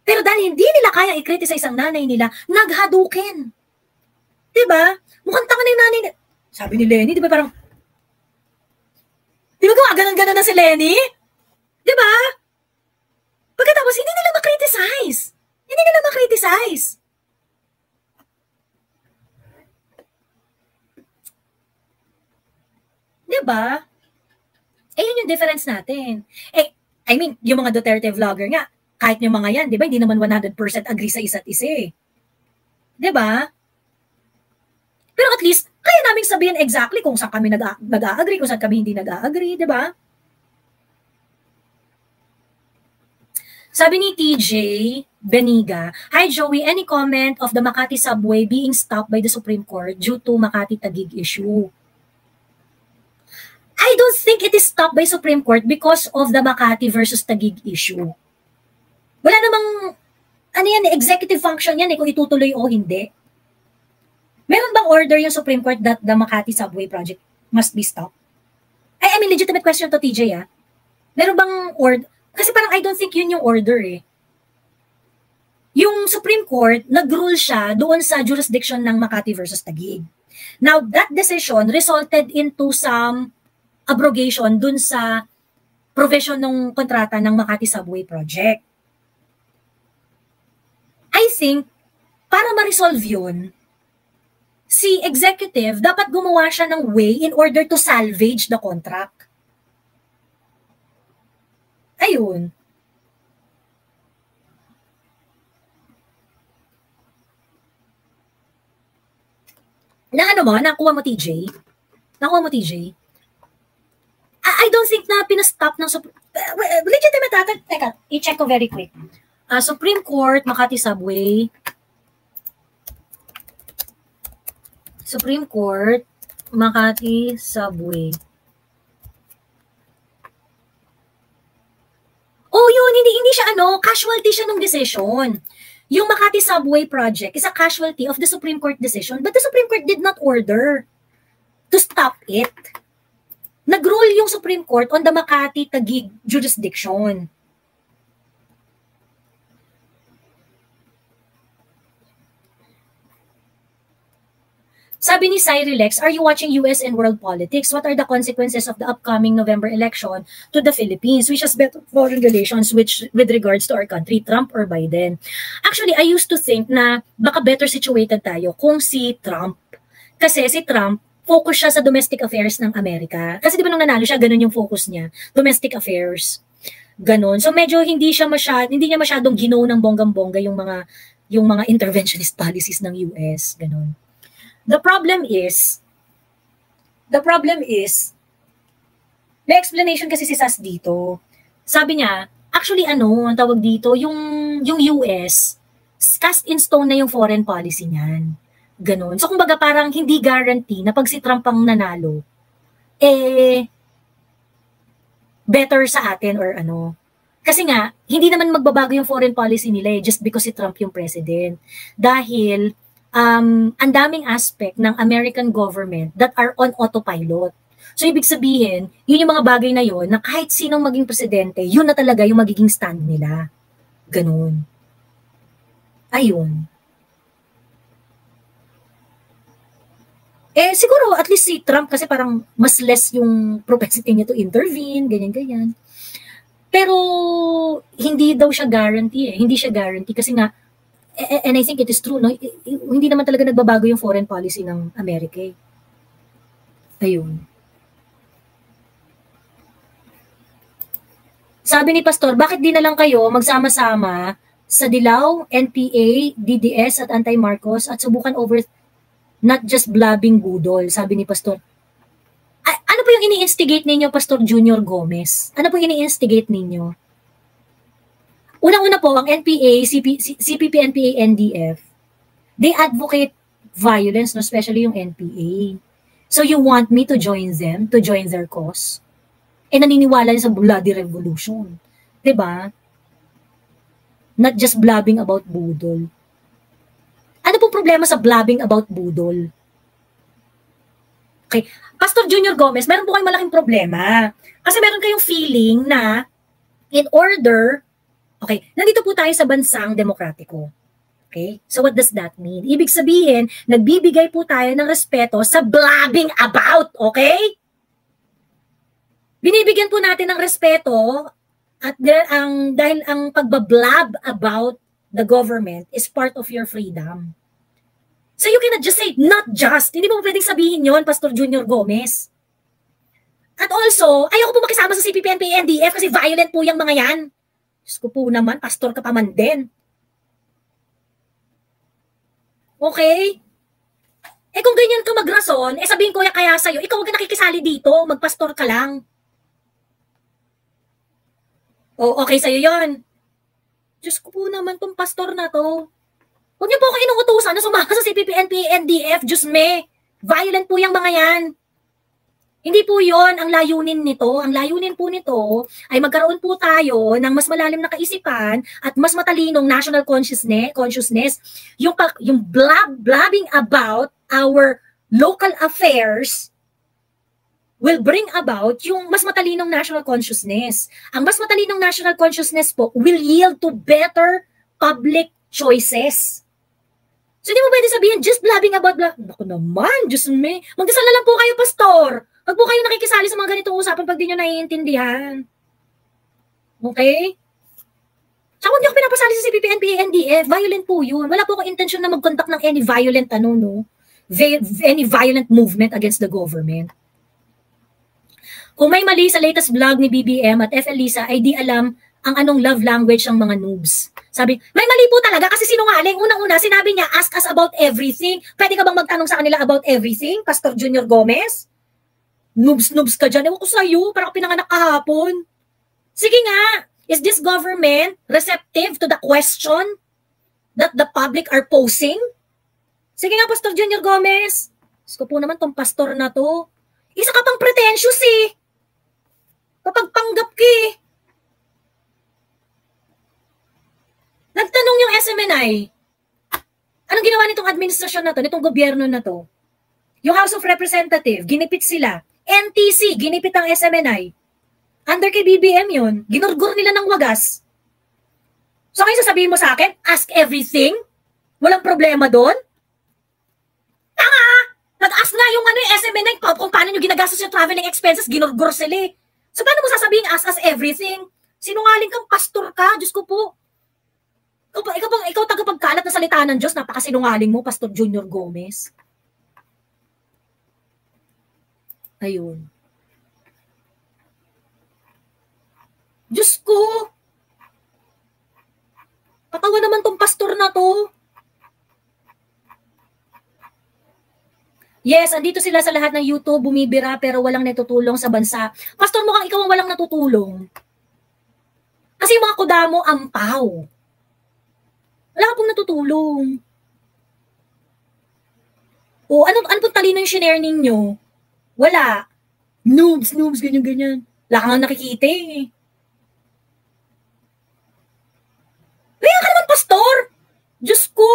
Pero dahil hindi nila kaya i-criticize ang nanay nila, naghadukin. Diba? Mukhang tanga na yung nanay nila. Sabi ni Lenny, diba parang, di ba gumaganon-ganon na si Lenny? Diba? Pagkatapos, hindi nila makriticize. Hindi nila makriticize. Diba? Yun yung difference natin. I mean, yung mga Duterte vlogger nga, kahit yung mga yan, di ba, hindi naman 100% agree sa isa't isa eh. Di ba? Pero at least, kaya namin sabihin exactly kung saan kami nag-a-agree, kung saan kami hindi nag-a-agree, di ba? Sabi ni TJ Beniga, Hi Joey, any comment of the Makati subway being stopped by the Supreme Court due to Makati Taguig issue? I don't think it is stopped by Supreme Court because of the Makati versus Taguig issue. Wala namang, executive function yan kung itutuloy o hindi. Meron bang order yung Supreme Court that the Makati subway project must be stopped? I mean, legitimate question to TJ Meron bang order? Kasi parang I don't think yun yung order Yung Supreme Court, nag-rule siya doon sa jurisdiction ng Makati versus Taguig. Now, that decision resulted into some abrogation dun sa provision ng kontrata ng Makati Subway Project. I think, para ma-resolve yun, si executive dapat gumawa siya ng way in order to salvage the contract. Ayun. Nakuha mo TJ? Nakuha mo TJ? I don't think na pinastop ng legitimate teka, i-check ko very quick. Supreme Court, Makati Subway. Supreme Court, Makati Subway. Oh, yun, hindi siya casualty siya ng decision. Yung Makati Subway project is a casualty of the Supreme Court decision, but the Supreme Court did not order to stop it. Nag-rule yung Supreme Court on the Makati Taguig jurisdiction. Sabi ni Cyrilex, are you watching US and world politics? What are the consequences of the upcoming November election to the Philippines? Which has better foreign relations with regards to our country, Trump or Biden? Actually, I used to think na baka better situated tayo kung si Trump. Kasi si Trump, focus siya sa domestic affairs ng Amerika. Kasi di ba nung nanalo siya, ganun yung focus niya. Domestic affairs. Ganon. So medyo hindi niya masyadong ginaw ng bonggang-bongga yung mga interventionist policies ng US, ganon. The problem is, may explanation kasi si Sas dito. Sabi niya, actually ang tawag dito, yung US, cast in stone na yung foreign policy niyan. Ganon. So kumbaga parang hindi guarantee na pag si Trump ang nanalo, better sa atin or Kasi nga, hindi naman magbabago yung foreign policy nila just because si Trump yung president. Dahil, ang daming aspect ng American government that are on autopilot. So, ibig sabihin, yun yung mga bagay na yun, na kahit sinong maging presidente, yun na talaga yung magiging stand nila. Ganun. Ayun. Siguro, at least si Trump kasi parang mas less yung propensity niya to intervene, ganyan-ganyan. Pero, hindi daw siya guarantee Hindi siya guarantee kasi nga, and I think it is true, no? Hindi naman talaga nagbabago yung foreign policy ng Amerika Ayun. Sabi ni Pastor, bakit di na lang kayo magsama-sama sa Dilaw, NPA, DDS at Anti-Marcos at subukan over not just blabbing budol, sabi ni Pastor. Ano po yung ini-instigate ninyo, Pastor Junior Gomez? Ano po yung ini-instigate ninyo? Unang-una po, ang NPA, CPP, NPA, NDF, they advocate violence, no? Especially yung NPA. So you want me to join them, to join their cause? Naniniwala sa bloody revolution. Diba? Not just blabbing about budol. Ano pong problema sa blabbing about budol? Okay. Pastor Junior Gomez, meron po kayong malaking problema. Kasi meron kayong feeling na in order, nandito po tayo sa bansang demokratiko. Okay? So what does that mean? Ibig sabihin, nagbibigay po tayo ng respeto sa blabbing about. Okay? Binibigyan po natin ng respeto at dahil ang pagbablab about the government is part of your freedom. So you cannot just say, not just. Hindi mo pwedeng sabihin yon, Pastor Junior Gomez. At also, ayoko po makisama sa CPP, NPA, NDF kasi violent po yung mga yan. Diyos ko po naman, pastor ka pa man din. Okay? Kung ganyan ka magrason, sabihin ko kaya sa'yo, ikaw huwag ka nakikisali dito, magpastor ka lang. Okay sa'yo yon. Diyos ko po naman tong pastor na to. Huwag niyo po ako inuutusan na sumama sa CPP, NPA, NDF. Diyos me, violent po yung mga yan. Hindi po yon ang layunin nito. Ang layunin po nito ay magkaroon po tayo ng mas malalim na kaisipan at mas matalinong national consciousness. Yung blabbing about our local affairs will bring about yung mas matalinong national consciousness. Ang mas matalinong national consciousness po will yield to better public choices. So, hindi mo pwede sabihin, just blabbing about Naku naman, Diyos me. Magdasal na lang po kayo, pastor. Huwag po kayo nakikisali sa mga ganitong usapan pag di nyo naiintindihan. Okay? Saka huwag nyo pinapasali sa CPP, NPA, NDF. Violent po yun. Wala po akong intention na mag-conduct ng any violent, any violent movement against the government. Kung may mali sa latest vlog ni BBM at FL Lisa, ay di alam ang anong love language ng mga noobs. Sabi, may mali po talaga kasi sinungaling. Unang-una, sinabi niya, ask us about everything. Pwede ka bang magtanong sa kanila about everything, Pastor Junior Gomez? Noobs ka dyan. Ewan ko sa'yo, parang pinanganak kahapon. Sige nga, is this government receptive to the question that the public are posing? Sige nga, Pastor Junior Gomez. Gusto po naman tong pastor na to. Isa ka pang pretentious kapag panggap ka Nagtanong yung SMNI, anong ginawa nitong administrasyon na to, nitong gobyerno na to? Yung House of Representatives, ginipit sila. NTC, ginipit ang SMNI. Under kay BBM yun, ginurgur nila ng wagas. So kayo sasabihin mo sa akin, ask everything? Walang problema doon? Tanga! Nag-ask nga yung SMNI kung paano nyo ginagastos yung traveling expenses, ginurgur sila So paano mo sasabihin, ask us everything? Sinungaling kang pastor ka, Diyos ko po. Ikaw tagapagkalat na salita ng Diyos, napakasinungaling mo, Pastor Junior Gomez. Ayun. Diyos ko. Patawa naman tong pastor na to. Yes, andito sila sa lahat ng YouTube, bumibira pero walang natutulong sa bansa. Pastor, mukhang ikaw ang walang natutulong. Kasi yung mga kudamo, ampaw. Wala ka pong natutulong. O, ano pong talino yung shinare ninyo? Wala. Noobs, ganyan. Wala kang nakikita eh. Kaya ka naman, pastor! Diyos ko!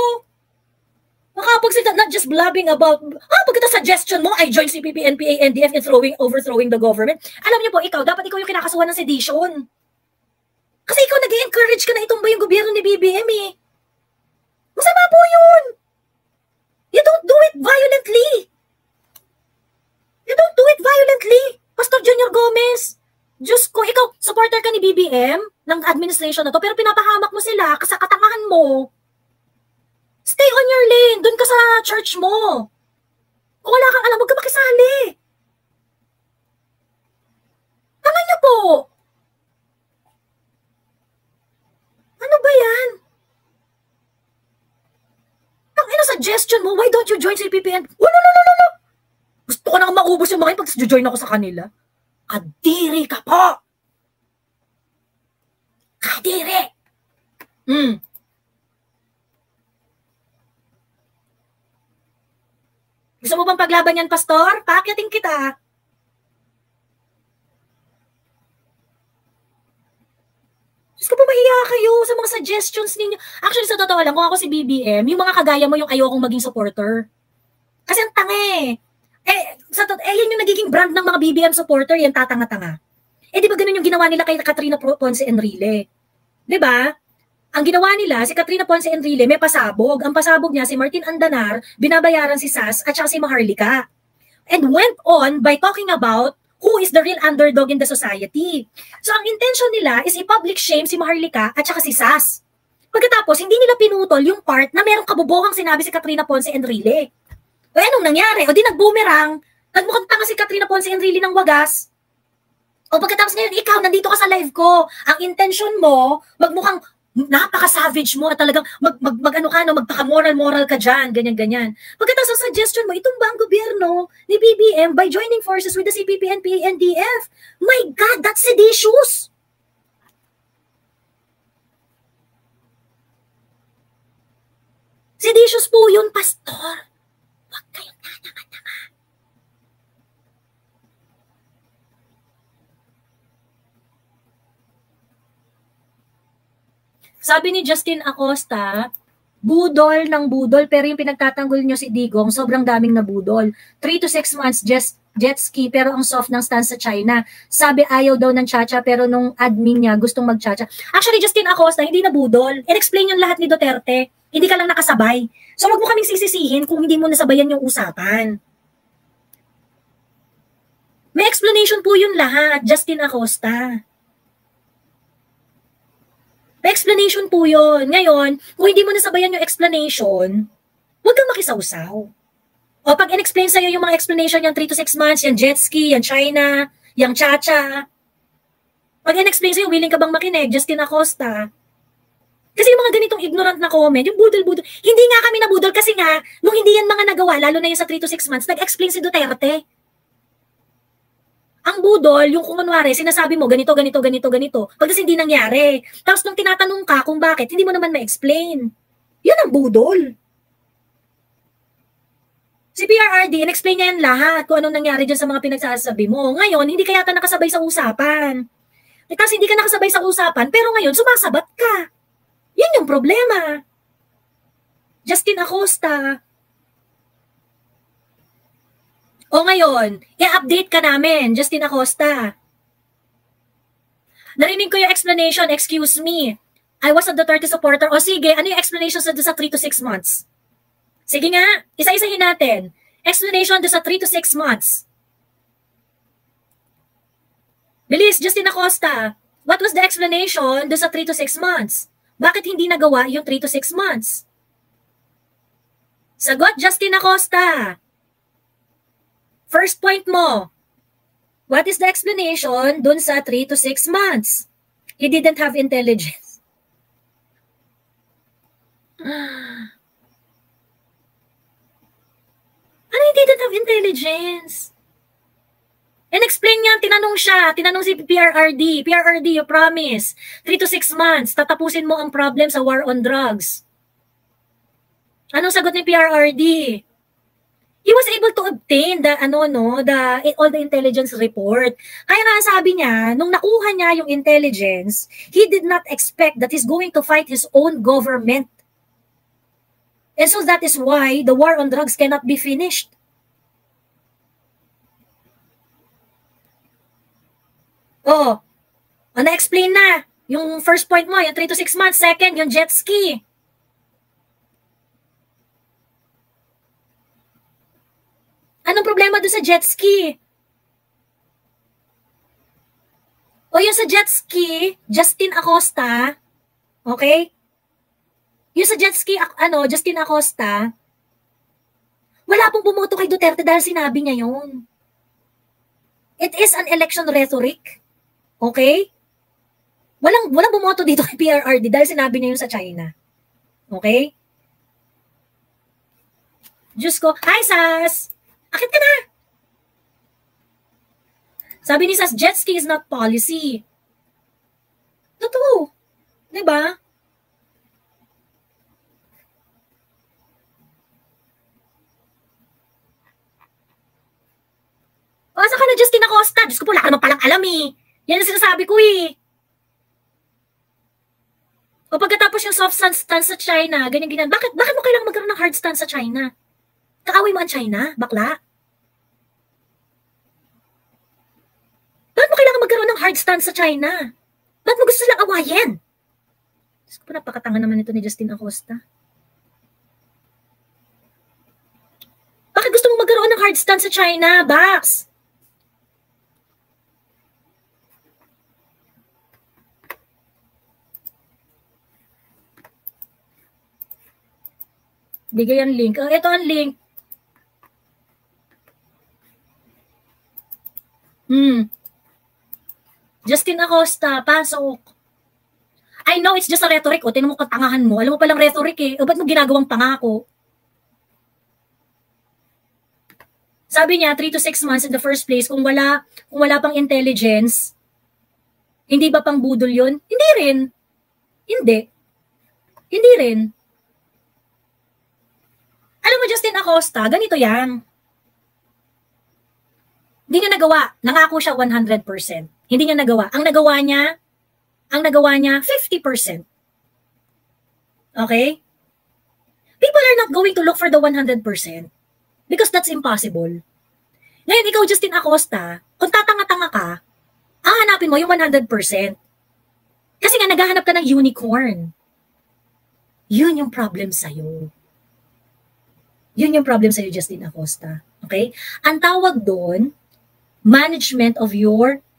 Makapagsalita, not just blabbing about, pagkita suggestion mo, I join CPP, NPA, NDF in overthrowing the government. Alam niyo po, dapat ikaw yung kinakasuhan ng sedition. Kasi ikaw nag-i-encourage ka na itumba yung gobyerno ni BBM eh. Masama po yun! You don't do it violently! You don't do it violently! Pastor Junior Gomez! Diyos ko, ikaw, supporter ka ni BBM, ng administration na to, pero pinapahamak mo sila kasi katangahan mo. Stay on your lane, dun ka sa church mo. Kung wala kang alam, huwag ka makisali. Tama niyo po. Ano ba yan? Ang suggestion mo, why don't you join CPPN? Wala. Gusto ko nang maubos yung mga pag join ako sa kanila. Kadiri ka po! Kadiri! Gusto mo bang paglaban yan, pastor? Paakyatin kita. Diyos ko po, mahiya kayo sa mga suggestions ninyo. Actually, sa totoo lang, kung ako si BBM, yung mga kagaya mo yung ayokong maging supporter. Kasi ang tanga eh. Yan yung nagiging brand ng mga BBM supporter, yan tatanga-tanga. Di ba ganun yung ginawa nila kay Katrina Ponce Enrile? Di ba? Ang ginawa nila, si Katrina Ponce Enrile, may pasabog. Ang pasabog niya, si Martin Andanar, binabayaran si Sas, at saka si Maharlika. And went on by talking about who is the real underdog in the society. So, ang intention nila is i-public shame si Maharlika at saka si Sas. Pagkatapos, hindi nila pinutol yung part na merong kabubuhang sinabi si Katrina Ponce Enrile. O anong nangyari? O di nag-boomerang, nagmukhang tanga si Katrina Ponce Enrile ng wagas. O pagkatapos ngayon, ikaw, nandito ka sa live ko. Ang intention mo, magmukhang napaka-savage mo at talagang magpaka-moral ka dyan, ganyan-ganyan. Pagkatapos sa suggestion mo, itong ba ang gobyerno ni BBM by joining forces with the CPP, NPA, NDF? My God, that's seditious! Seditious po yun, pastor. Huwag kayong tatanga-tanga. Sabi ni Justin Acosta, budol ng budol, pero yung pinagtatanggol nyo si Digong, sobrang daming nabudol. 3 to 6 months jet ski, pero ang soft ng stance sa China. Sabi ayaw daw ng chacha, pero nung admin niya gustong mag-chacha. Actually, Justin Acosta, hindi nabudol. In-explain yung lahat ni Duterte. Hindi ka lang nakasabay. So wag mo kaming sisisihin kung hindi mo nasabayan yung usapan. May explanation po yun lahat, Justin Acosta. May explanation po yun. Ngayon, kung hindi mo nasabayan yung explanation, huwag kang makisawsaw. O pag in-explain sa'yo yung mga explanation yung 3 to 6 months, yung jet ski, yung China, yung chacha, pag in-explain sa'yo, willing ka bang makinig, Justin Acosta? Kasi yung mga ganitong ignorant na comment, yung budol-budol, hindi nga kami nabudol kasi nga, nung hindi yan mga nagawa, lalo na yung sa 3 to 6 months, nag-explain si Duterte. Ang budol, yung kung kunwari, sinasabi mo, ganito. Pagkas hindi nangyari. Tapos nung tinatanong ka kung bakit, hindi mo naman ma-explain. Yun ang budol. Si PRRD, in-explain niya yan lahat kung anong nangyari dyan sa mga pinagsasabi mo. Ngayon, hindi ka yata nakasabay sa usapan. Tapos hindi ka nakasabay sa usapan, pero ngayon, sumasabat ka. Yun yung problema. Justin Acosta. O ngayon, i-update ka namin, Justin Acosta. Narinig ko yung explanation, excuse me. I was a Duterte supporter. O sige, ano yung explanation sa 3 to 6 months? Sige nga, isa-isahin natin. Explanation sa 3 to 6 months. Bilis, Justin Acosta. What was the explanation sa 3 to 6 months? Bakit hindi nagawa yung 3 to 6 months? Sagot, Justin Acosta. First point mo, what is the explanation dun sa 3 to 6 months? He didn't have intelligence. Ano he didn't have intelligence? And explain niya, tinanong si PRRD, you promise, 3 to 6 months, tatapusin mo ang problem sa war on drugs. Anong sagot ni PRRD? He was able to obtain all the intelligence report. Kaya nga sabi niya, nung nakuha niya yung intelligence, he did not expect that he's going to fight his own government. And so that is why the war on drugs cannot be finished. Na-explain na. Yung first point mo, yung 3 to 6 months. Second, yung jet ski. Anong problema doon sa jet ski? Yung sa jet ski, Justin Acosta, okay? Yung sa jet ski, Justin Acosta, wala pong bumoto kay Duterte dahil sinabi niya yun. It is an election rhetoric. Okay? Walang bumoto dito kay PRRD dahil sinabi niya yun sa China. Okay? Diyos ko. Hi, Sas! Akit ka na! Sabi ni Sas, jet ski is not policy. Totoo. Diba? Asa ka na, Justin Acosta? Diyos ko po, wala ka naman palang alam eh. Yan ang sinasabi ko eh. O pagkatapos yung soft stance sa China, ganyan-ganyan. Bakit mo kailangan magkaroon ng hard stance sa China? Kaaway mo ang China? Bakla? Bakit mo kailangan magkaroon ng hard stance sa China? Bakit mo gusto silang awayin? Diyos ko po, napakatanga naman ito ni Justin Acosta. Bakit gusto mo magkaroon ng hard stance sa China, Bax? Bigay ang link. Ito ang link. Justin Acosta, pasok. I know it's just a rhetoric. Tinan mo katangahan mo. Alam mo palang rhetoric eh. Ba't mo ginagawang pangako? Sabi niya, 3 to 6 months in the first place, kung wala pang intelligence, hindi ba pang budol yun? Hindi rin. Hindi rin. Alam mo, Justin Acosta, ganito yan. Hindi niya nagawa. Nangako siya 100%. Hindi niya nagawa. Ang nagawa niya 50%. Okay? People are not going to look for the 100% because that's impossible. Ngayon, ikaw, Justin Acosta, kung tatanga-tanga ka, hahanapin mo yung 100%. Kasi nga, naghahanap ka ng unicorn. Yun yung problem sa'yo. Yun yung problem sa'yo, Justin Acosta. Okay? Ang tawag doon,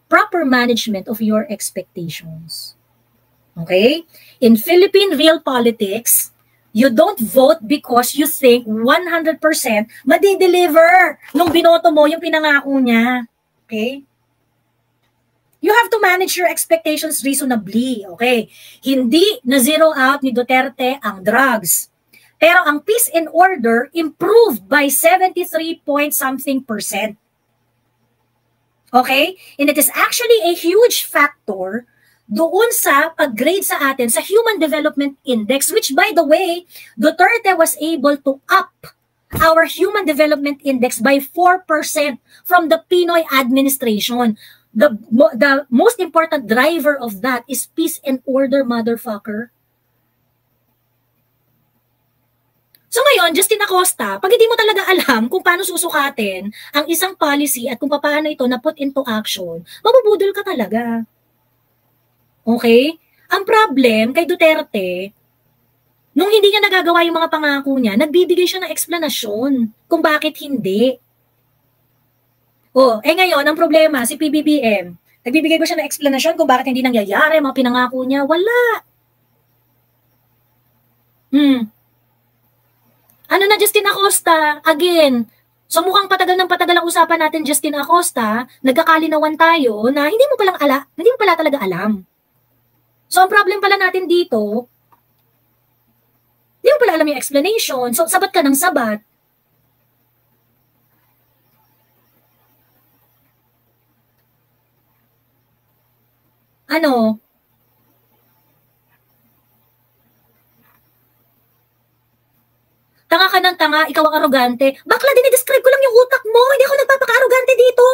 proper management of your expectations. Okay? In Philippine real politics, you don't vote because you think 100% madideliver nung binoto mo yung pinangako niya. Okay? You have to manage your expectations reasonably. Okay? Hindi na zero out ni Duterte ang drugs. Pero ang peace and order improved by 73-point-something%. Okay? And it is actually a huge factor doon sa pag-grade sa atin sa Human Development Index, which by the way, Duterte was able to up our Human Development Index by 4% from the Pinoy administration. The most important driver of that is peace and order, motherfucker. So ngayon, Justin Acosta, pag hindi mo talaga alam kung paano susukatin ang isang policy at kung paano ito na put into action, mabubudol ka talaga. Okay? Ang problem kay Duterte, nung hindi niya nagagawa yung mga pangako niya, nagbibigay siya ng eksplanasyon kung bakit hindi. Ngayon, ang problema, si PBBM, nagbibigay ba siya ng eksplanasyon kung bakit hindi nangyayari mga pinangako niya? Wala. Ano na, Justin Acosta? Again, so mukhang patagal ang usapan natin, Justin Acosta, nagkakalinawan tayo na hindi mo pala talaga alam. So, ang problem pala natin dito, di mo pala alam yung explanation. So, sabat ka ng sabat. Ano? Tanga ka ng tanga, ikaw ang arogante. Bakla, dinidescribe ko lang yung utak mo. Hindi ako nagpapaka-arogante dito.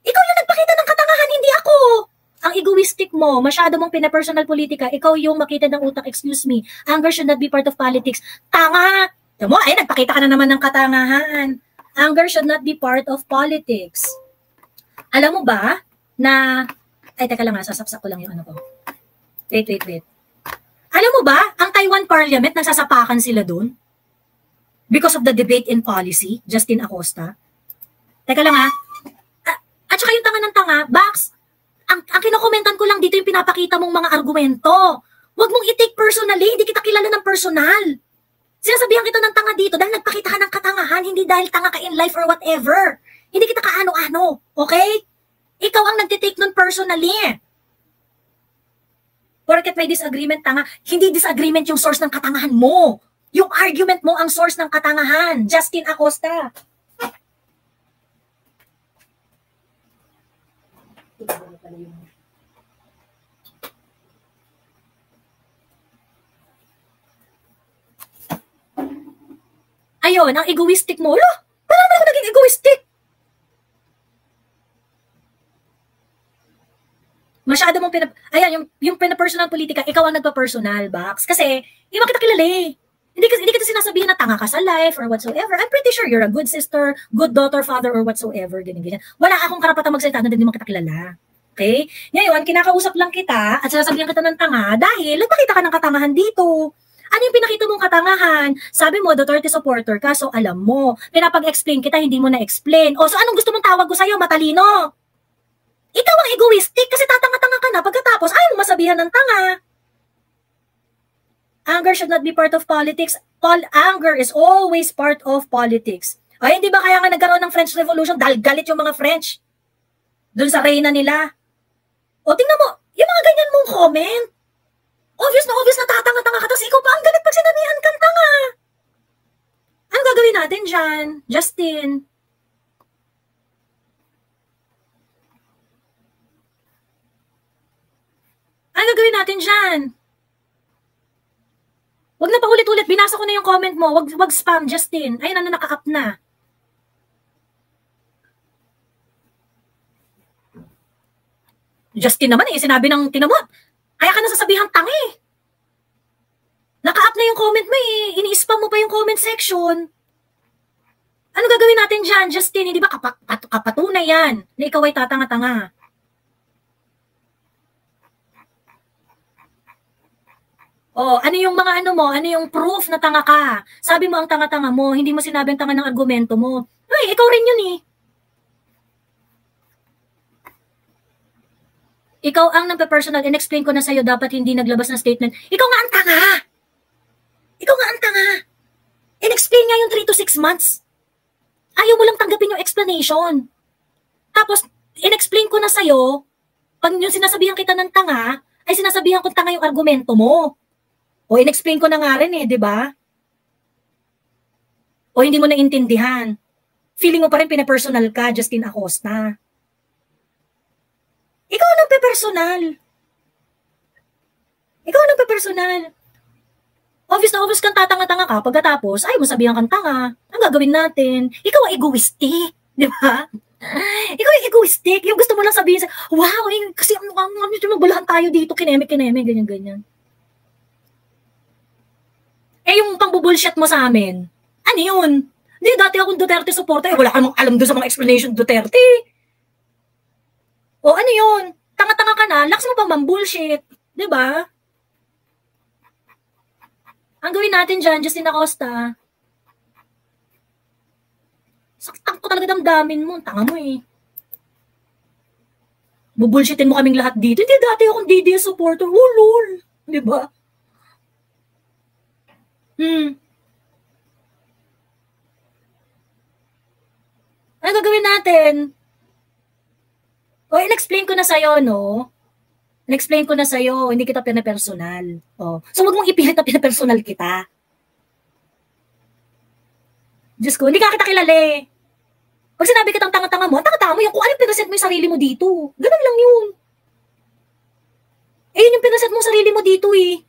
Ikaw yung nagpakita ng katangahan, hindi ako. Ang egoistic mo, masyado mong pinapersonal politika, ikaw yung makita ng utak, excuse me. Anger should not be part of politics. Tanga! Tama mo, ay, nagpakita ka na naman ng katangahan. Anger should not be part of politics. Alam mo ba, na, ay, teka lang ha, sasapsak ko lang yung ano ko. Wait. Alam mo ba, ang Taiwan Parliament, nagsasapakan sila dun? Because of the debate in policy, Justin Acosta. Teka lang ha. At saka yung tanga ng tanga, Bax, ang kinokomentan ko lang dito yung pinapakita mong mga argumento. Huwag mong i-take personally, hindi kita kilala ng personal. Sinasabihan kita ng tanga dito dahil nagpakita ka ng katangahan, hindi dahil tanga ka in life or whatever. Hindi kita kaano-ano, okay? Ikaw ang nagtitake nun personally. Porket may disagreement, tanga, hindi disagreement yung source ng katangahan mo. Yung argument mo ang source ng katangahan. Justin Acosta. Ayun, ang egoistic mo. Wala naman ako naging egoistic. Masyado mong yung pinapersonal politika, ikaw ang nagpa-personal, Bax. Kasi, hindi mo kita kilala eh. Hindi kita sinasabihin na tanga ka sa life or whatsoever. I'm pretty sure you're a good sister, good daughter, father, or whatsoever. Ganyan. Wala akong karapatang magsalita na hindi mo kita kilala. Okay? Ngayon, kinakausap lang kita at sinasabihan kita ng tanga dahil nagpakita ka ng katangahan dito. Ano yung pinakita mong katangahan? Sabi mo, Duterte supporter ka, so alam mo. Pinapag-explain kita, hindi mo na-explain. O, so anong gusto mong tawag ko sa'yo, matalino? Ikaw ang egoistic kasi tatanga-tanga ka na pagkatapos ayaw mo masabihan ng tanga. Anger should not be part of politics. Anger is always part of politics. Ay, hindi ba kaya nga nagkaroon ng French Revolution dahil galit yung mga French? Doon sa reyna nila. O, tingnan mo, yung mga ganyan mong comment. Obvious na tatanga-tanga ka, tapos ikaw pa ang galit pag sinabihan kang tanga. Ano gagawin natin dyan, Justin? Ano gagawin natin dyan? Wag na paulit-ulit, binasa ko na yung comment mo. Wag spam, Justin. Ayun, ano, naka-up na. Justin naman eh, sinabi ng tinamot. Kaya ka nasasabihan tanga eh. Naka-up na yung comment mo eh. Ini-spam mo pa yung comment section. Ano gagawin natin dyan, Justin? Hindi ba kapatunay yan na ikaw ay tatanga-tanga? Oh, ano yung mga ano mo? Ano yung proof na tanga ka? Sabi mo ang tanga-tanga mo, hindi mo sinabing tanga ng argumento mo. Ay, ikaw rin yun eh. Ikaw ang nagpe-personal, in-explain ko na sa'yo, dapat hindi naglabas ng statement. Ikaw nga ang tanga! Ikaw nga ang tanga! In-explain nga yung 3 to 6 months. Ayaw mo lang tanggapin yung explanation. Tapos, in-explain ko na sa'yo, pag yung sinasabihan kita ng tanga, ay sinasabihan ko tanga yung argumento mo. O in-explain ko na nga rin eh, di ba? O hindi mo naintindihan. Feeling mo pa rin pinapersonal ka, Justin Acosta. Ikaw ang nagpe-personal. Ikaw ang nagpe-personal. Obvious na obvious kang tatanga-tanga ka, pagkatapos, ay mo sabihan kang tanga. Ang gagawin natin? Ikaw ang egoistic, di ba? Ikaw ang egoistic. Yung gusto mo lang sabihin sa, wow, eh, kasi mabulahan tayo dito, kineme, ganyan-ganyan. Eh, yung pang-bullshit mo sa amin, ano yun? Hindi, dati akong Duterte supporter. Wala ka namang alam doon sa mga explanation Duterte. O, ano yun? Tanga-tanga ka na, lakas mo pang mam-bullshit. Diba? Ang gawin natin dyan, Justin Acosta, saktan ko talaga damdamin mo. Tanga mo eh. Bubullshitin mo kaming lahat dito. Hindi, dati akong DDS supporter. Oh, lol. Diba? Ano gagawin natin? O, in-explain ko na sa'yo, no? Na-explain ko na sa'yo, hindi kita pinapersonal. Oh. So, wag mong ipilit na pinapersonal kita. Diyos ko, hindi ka kita kilala eh. Pag sinabi kitang tanga-tanga mo, tanga-tanga mo yung kung anong pinasend mo yung sarili mo dito. Ganun lang yun. Eh, yun yung pinasend mo yung sarili mo dito eh.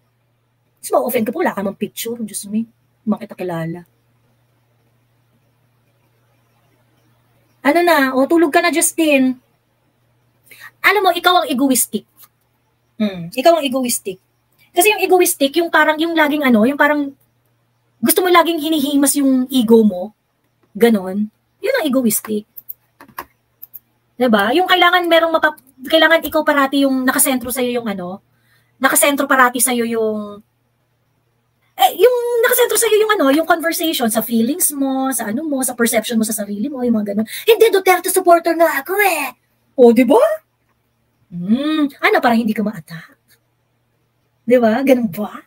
Tapos ma-offend ka po, wala ka mang picture. Diyos me, hindi kita kilala. Ano na, o tulog ka na, Justin. Alam mo, ikaw ang egoistic. Ikaw ang egoistic. Kasi yung egoistic, yung parang, yung laging ano, yung parang, gusto mo laging hinihimas yung ego mo. Ganon. Yun ang egoistic. Diba? Yung kailangan kailangan ikaw parati yung nakasentro sa'yo yung ano, nakasentro parati sa'yo yung, yung nakasentro sa'yo yung ano, yung conversation sa feelings mo, sa ano mo, sa perception mo sa sarili mo, yung mga ganon. Hindi, Duterte supporter nga ako eh. O, diba? Ano, parang hindi ka ma-attack. Diba? Ganun ba?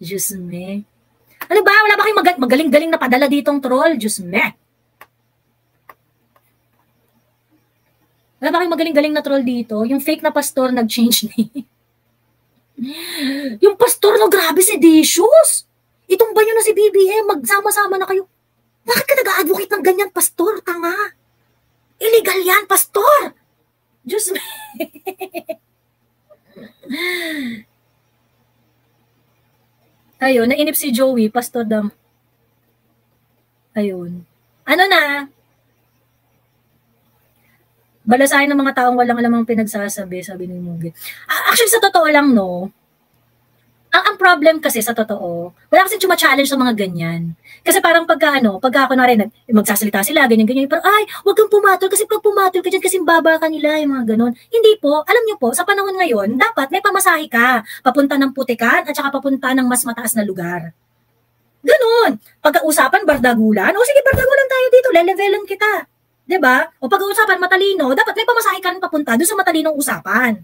Diyos me. Ano ba? Wala ba kayong magaling-galing na padala ditong troll? Diyos me. Wala ba kayong magaling-galing na troll dito? Yung fake na pastor nag-change name. Yung pastor, no, grabe seditious. Itumba nyo na si BBM, magsama-sama na kayo. Bakit ka nag-a-advocate ng ganyan, pastor? Tanga. Illegal yan, pastor. Diyos me. Ayun, nainip si Joey, Pastor Dam. Ayun. Ano na? Balasahin ng mga taong walang alam ang pinagsasabi, sabi ni Mugit. Actually, sa totoo lang, no, ang problem kasi sa totoo, wala kasi challenge sa mga ganyan. Kasi parang pagka ako na rin, magsasalita sila, ganyan-ganyan, parang, ay, wag kang pumatol, kasi pag pumatol ka dyan, kasi baba ka nila, yung mga ganon. Hindi po, alam nyo po, sa panahon ngayon, dapat may pamasahe ka, papunta ng Putikan, at saka papunta ng mas mataas na lugar. Ganon. Pagka-usapan, bardagulan, o sige, bardagulan tayo dito, lelevelan kita. 'Di ba? O pag-uusapan matalino, dapat may pamasahe ka rin papunta doon sa matalinong usapan.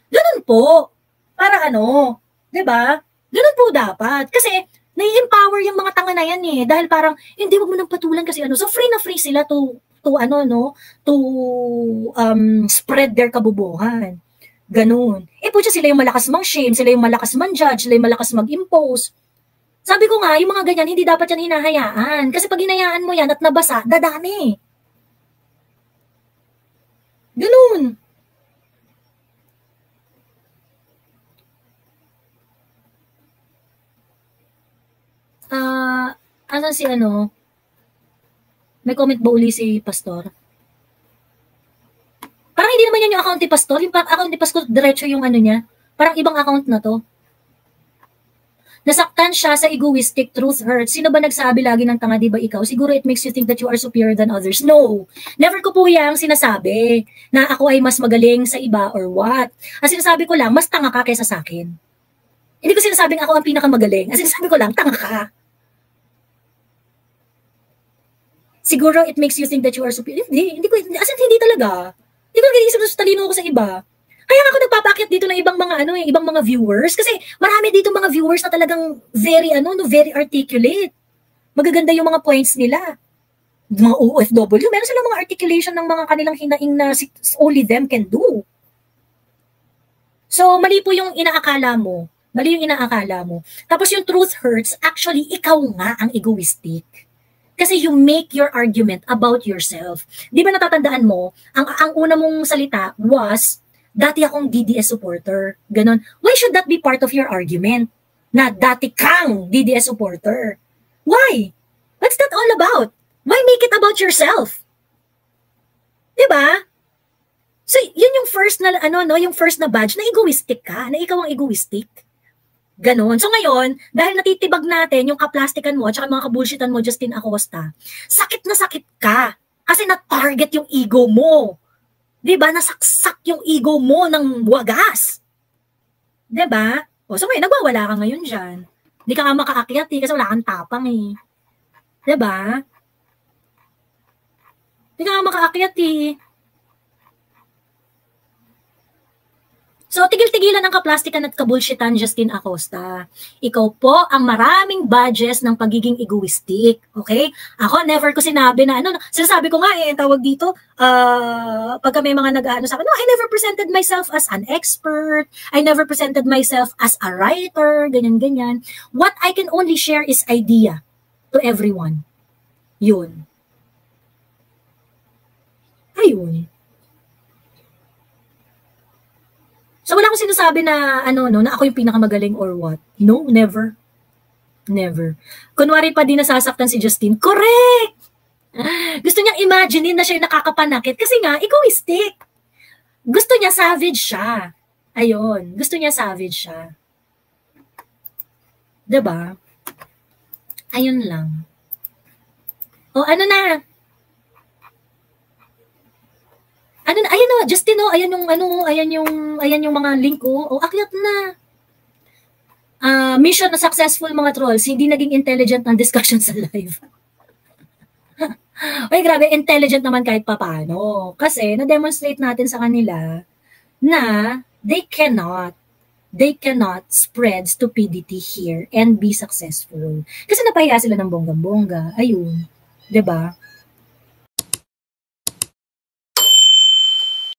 Ganun po. Para 'di ba? Ganun po dapat. Kasi nai-empower yung mga tanga na yan eh. Dahil parang hindi wag mo nang patulan kasi so free na free sila to spread their kabubuhan. Ganun. Po sila yung malakas mang-shame, sila yung malakas man-judge, sila yung malakas mag-impose. Sabi ko nga, yung mga ganyan, hindi dapat yan hinahayaan. Kasi pag hinayaan mo yan at nabasa, dadami. Ganun. Asan si may comment ba uli si Pastor? Parang hindi naman yan yung account ni Pastor. Yung account ni Pastor, diretso yung niya. Parang ibang account na to. Nasaktan siya sa egoistic truth hurts. Sino ba nagsabi lagi ng tanga, di ba ikaw? Siguro it makes you think that you are superior than others. No! Never ko po yung sinasabi na ako ay mas magaling sa iba or what. Ang sinasabi ko lang, mas tanga ka kaysa sa akin. Hindi ko sinasabing ako ang pinakamagaling. Ang sinasabi ko lang, tanga ka. Siguro it makes you think that you are superior. Hindi talaga. Hindi ko nag-iisip na talino ako sa iba. Kaya ako nagpapakit dito ng ibang mga ibang mga viewers kasi marami dito mga viewers na talagang very very articulate. Magaganda yung mga points nila. Mga OFW, meron silang mga articulation ng mga kanilang hinaing na only them can do. So, mali po yung inaakala mo. Mali yung inaakala mo. Tapos yung truth hurts, actually, ikaw nga ang egoistic. Kasi you make your argument about yourself. Di ba natatandaan mo, ang una mong salita was, dati akong DDS supporter. Ganon. Why should that be part of your argument? Na dati kang DDS supporter. Why? What's that all about? Why make it about yourself? Diba? So, yun yung first na, yung first na badge na egoistic ka, na ikaw ang egoistic. Ganon. So ngayon, dahil natitibag natin yung kaplastikan mo at saka mga kabulshitan mo, Justin Acosta, sakit na sakit ka. Kasi na-target yung ego mo. Diba? Nasaksak yung ego mo ng wagas. Diba? O, so ngayon, nagwawala ka ngayon dyan. Hindi ka nga makaakyat kasi wala kang tapang eh. Diba? Hindi ka nga makaakyat eh. So, tigil-tigilan ang kaplastikan at kabulshitan, Justin Acosta. Ikaw po ang maraming badges ng pagiging egoistic. Okay? Ako, never ko sinabi na, sinasabi ko nga tawag dito, pagka may mga nag-ano sa akin, no, I never presented myself as an expert. I never presented myself as a writer, ganyan-ganyan. What I can only share is idea to everyone. Yun. Ayun. So, wala akong sinasabi na, na ako yung pinakamagaling or what. No, never. Never. Kunwari pa din nasasaktan si Justin. Correct! Gusto niyang imaginein na siya yung nakakapanakit kasi nga, egoistic. Gusto niya savage siya. Ayun. Gusto niya savage siya. Diba? Ayun lang. O, ano na? Ayan Justin, ayan yung mga link ko. O, akyat na. Mission na successful mga trolls, hindi naging intelligent ang discussion sa live. Ay, grabe, intelligent naman kahit papaano. Kasi, na-demonstrate natin sa kanila na they cannot spread stupidity here and be successful. Kasi napahiya sila ng bonggang-bongga. Ayun. 'Di ba?